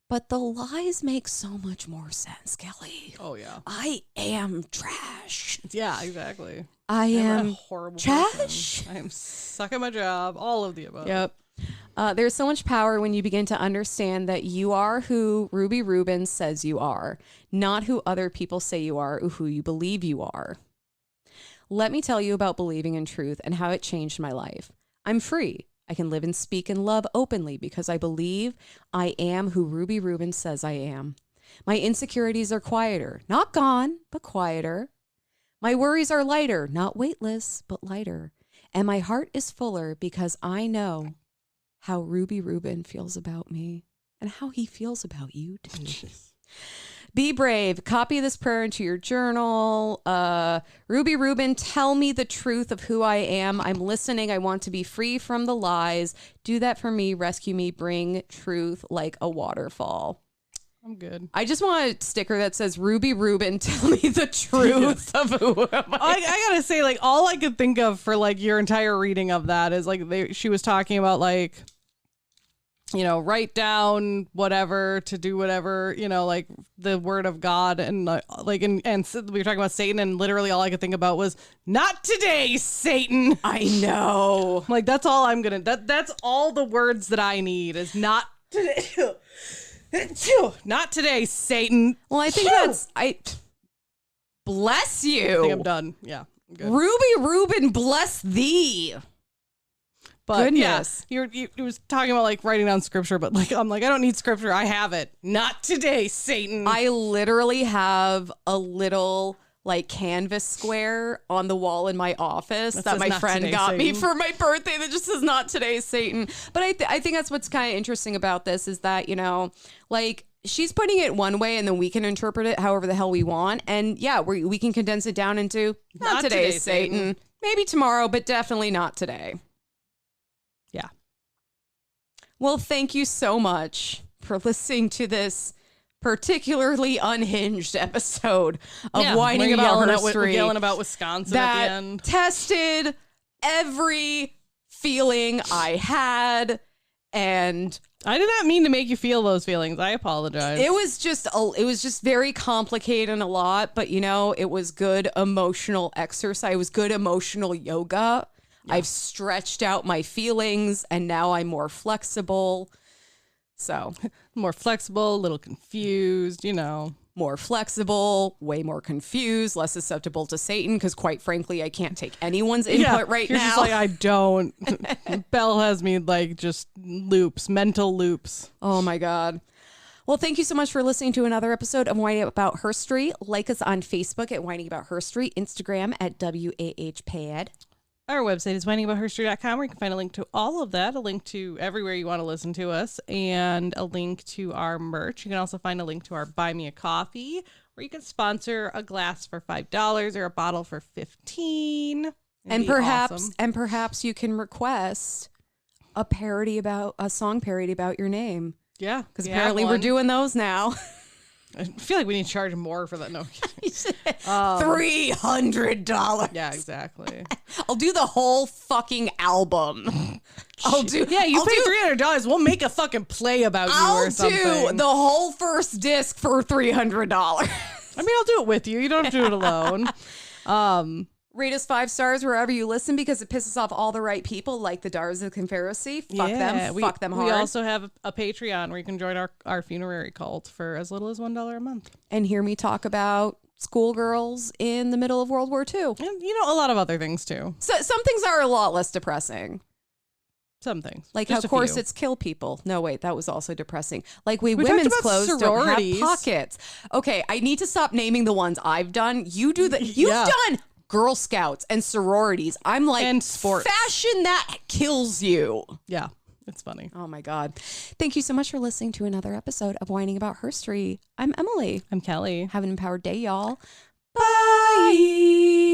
But the lies make so much more sense, Kelley. Oh, yeah. I am trash. Yeah, exactly. I am a horrible trash. Person. I am sucking my job. All of the above. Yep. There's so much power when you begin to understand that you are who Ruby Rubin says you are, not who other people say you are or who you believe you are. Let me tell you about believing in truth and how it changed my life. I'm free. I can live and speak and love openly because I believe I am who Ruby Rubin says I am. My insecurities are quieter, not gone, but quieter. My worries are lighter, not weightless, but lighter. And my heart is fuller because I know how Ruby Rubin feels about me and how he feels about you too. Be brave. Copy this prayer into your journal. Ruby Rubin, tell me the truth of who I am. I'm listening. I want to be free from the lies. Do that for me. Rescue me. Bring truth like a waterfall. I'm good. I just want a sticker that says, Ruby Rubin, tell me the truth of who am I. I gotta say, like, all I could think of for, like, your entire reading of that is, like, she was talking about, like, you know, write down whatever to do whatever, you know, like the word of God and like, and we were talking about Satan and literally all I could think about was not today, Satan. I know. Like, that's all I'm going to, that's all the words that I need is not today. Not today, Satan. Well, I think bless you. I think I'm done. Yeah. I'm good. Ruby Rubin, bless thee. But goodness. Yeah, you was talking about like writing down scripture, but like I'm like, I don't need scripture. I have it. Not today, Satan. I literally have a little like canvas square on the wall in my office that my friend got me for my birthday that just says not today, Satan. But I think that's what's kind of interesting about this is that, you know, like she's putting it one way and then we can interpret it however the hell we want. And yeah, we can condense it down into not today, Satan. Maybe tomorrow, but definitely not today. Yeah. Well, thank you so much for listening to this particularly unhinged episode of Whining About Herstory. Yelling about Wisconsin at the end. Tested every feeling I had, and I did not mean to make you feel those feelings. I apologize. It was just very complicated and a lot, but you know, it was good emotional exercise. It was good emotional yoga. Yeah. I've stretched out my feelings and now I'm more flexible. So more flexible, a little confused, you know. more flexible, way more confused, less susceptible to Satan, because quite frankly, I can't take anyone's input right you're now. Just like, I don't. Belle has me like just mental loops. Oh my God. Well, thank you so much for listening to another episode of Whining About Herstory. Like us on Facebook at Whining About Herstory, Instagram at WAHPAD. Our website is whiningaboutherstory.com, where you can find a link to all of that, a link to everywhere you want to listen to us, and a link to our merch. You can also find a link to our Buy Me a Coffee, where you can sponsor a glass for $5 or a bottle for $15. And perhaps you can request a song parody about your name. Yeah. Because apparently we're doing those now. I feel like we need to charge more for that. No. $300. Yeah, exactly. I'll do the whole fucking album. You pay $300. We'll make a fucking play about you or something. I'll do the whole first disc for $300. I mean, I'll do it with you. You don't have to do it alone. Rate us 5 stars wherever you listen, because it pisses off all the right people, like the Dars of the Confederacy. Fuck them hard. We also have a Patreon where you can join our funerary cult for as little as $1 a month. And hear me talk about schoolgirls in the middle of World War II. And, a lot of other things, too. So some things are a lot less depressing. Some things. Like how corsets kill people. No, wait, that was also depressing. Like women's clothes sororities. Don't have pockets. Okay, I need to stop naming the ones I've done. You've done Girl Scouts and sororities. I'm like, and sports. Fashion that kills you. Yeah, it's funny. Oh my God. Thank you so much for listening to another episode of Whining About Herstory. I'm Emily. I'm Kelley. Have an empowered day, y'all. Bye.